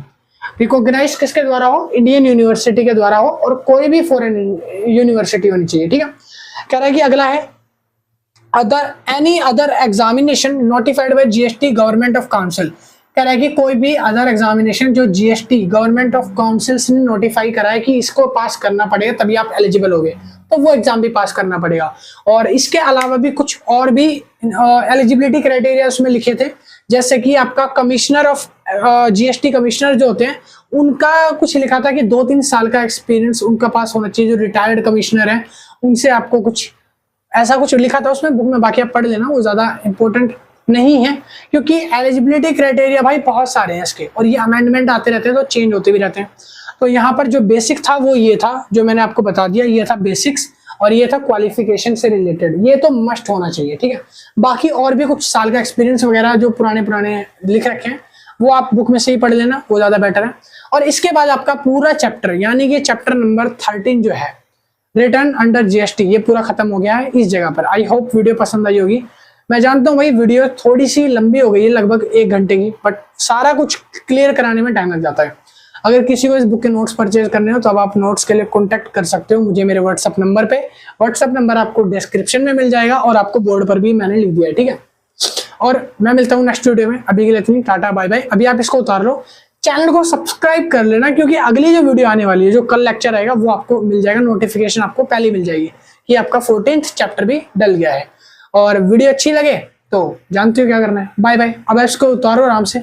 रिकॉग्नाइज्ड किसके द्वारा हो, इंडियन यूनिवर्सिटी के द्वारा हो, और कोई भी फॉरेन यूनिवर्सिटी होनी चाहिए। ठीक है, कह रहा है कि अगला है other any other examination notified by GST government of council, कह रहा है कि कोई भी अदर एग्जामिनेशन जो जीएसटी गवर्नमेंट ऑफ काउंसिल ने नोटिफाई करा है कि इसको पास करना पड़ेगा तभी आप एलिजिबल होगे, तो वो एग्जाम भी पास करना पड़ेगा। और इसके अलावा भी कुछ और भी एलिजिबिलिटी क्राइटेरिया उसमें लिखे थे, जैसे कि आपका कमिश्नर ऑफ जीएसटी कमिश्नर जो होते हैं उनका कुछ लिखा था कि 2-3 साल का एक्सपीरियंस उनका पास होना चाहिए, जो रिटायर्ड कमिश्नर है उनसे आपको कुछ ऐसा कुछ लिखा था उसमें बुक में, बाकी आप पढ़ लेना, वो ज्यादा इंपॉर्टेंट नहीं है, क्योंकि एलिजिबिलिटी क्राइटेरिया भाई बहुत सारे हैं इसके, और ये अमेंडमेंट आते रहते हैं तो चेंज होते भी रहते हैं। तो यहाँ पर जो बेसिक था वो ये था, जो मैंने आपको बता दिया, ये था बेसिक्स और ये था क्वालिफिकेशन से रिलेटेड, ये तो मस्ट होना चाहिए, ठीक है। बाकी और भी कुछ साल का एक्सपीरियंस वगैरह जो पुराने पुराने लिख रखे हैं वो आप बुक में से ही पढ़ लेना, वो ज्यादा बेटर है। और इसके बाद आपका पूरा चैप्टर यानी कि चैप्टर नंबर 13 जो है रिटर्न अंडर जीएसटी, ये पूरा खत्म हो गया है इस जगह पर। आई होप वीडियो पसंद आई होगी। मैं जानता हूँ भाई वीडियो थोड़ी सी लंबी हो गई है, लगभग 1 घंटे की, बट सारा कुछ क्लियर कराने में टाइम लग जाता है। अगर किसी को इस बुक के नोट्स परचेज करने हो तो अब आप नोट्स के लिए कॉन्टेक्ट कर सकते हो मुझे मेरे व्हाट्सअप नंबर पे। व्हाट्सअप नंबर आपको डिस्क्रिप्शन में मिल जाएगा और आपको बोर्ड पर भी मैंने लिख दिया है, ठीक है। और मैं मिलता हूँ नेक्स्ट वीडियो में, अभी के लिए इतनी, टाटा बाय बाय। अभी आप इसको उतार लो, चैनल को सब्सक्राइब कर लेना, क्योंकि अगली जो वीडियो आने वाली है, जो कल लेक्चर आएगा, वो आपको मिल जाएगा, नोटिफिकेशन आपको पहले मिल जाएगी कि आपका 14th चैप्टर भी डल गया है। और वीडियो अच्छी लगे तो जानते हो क्या करना है। Bye bye. अब इसको उतारो आराम से।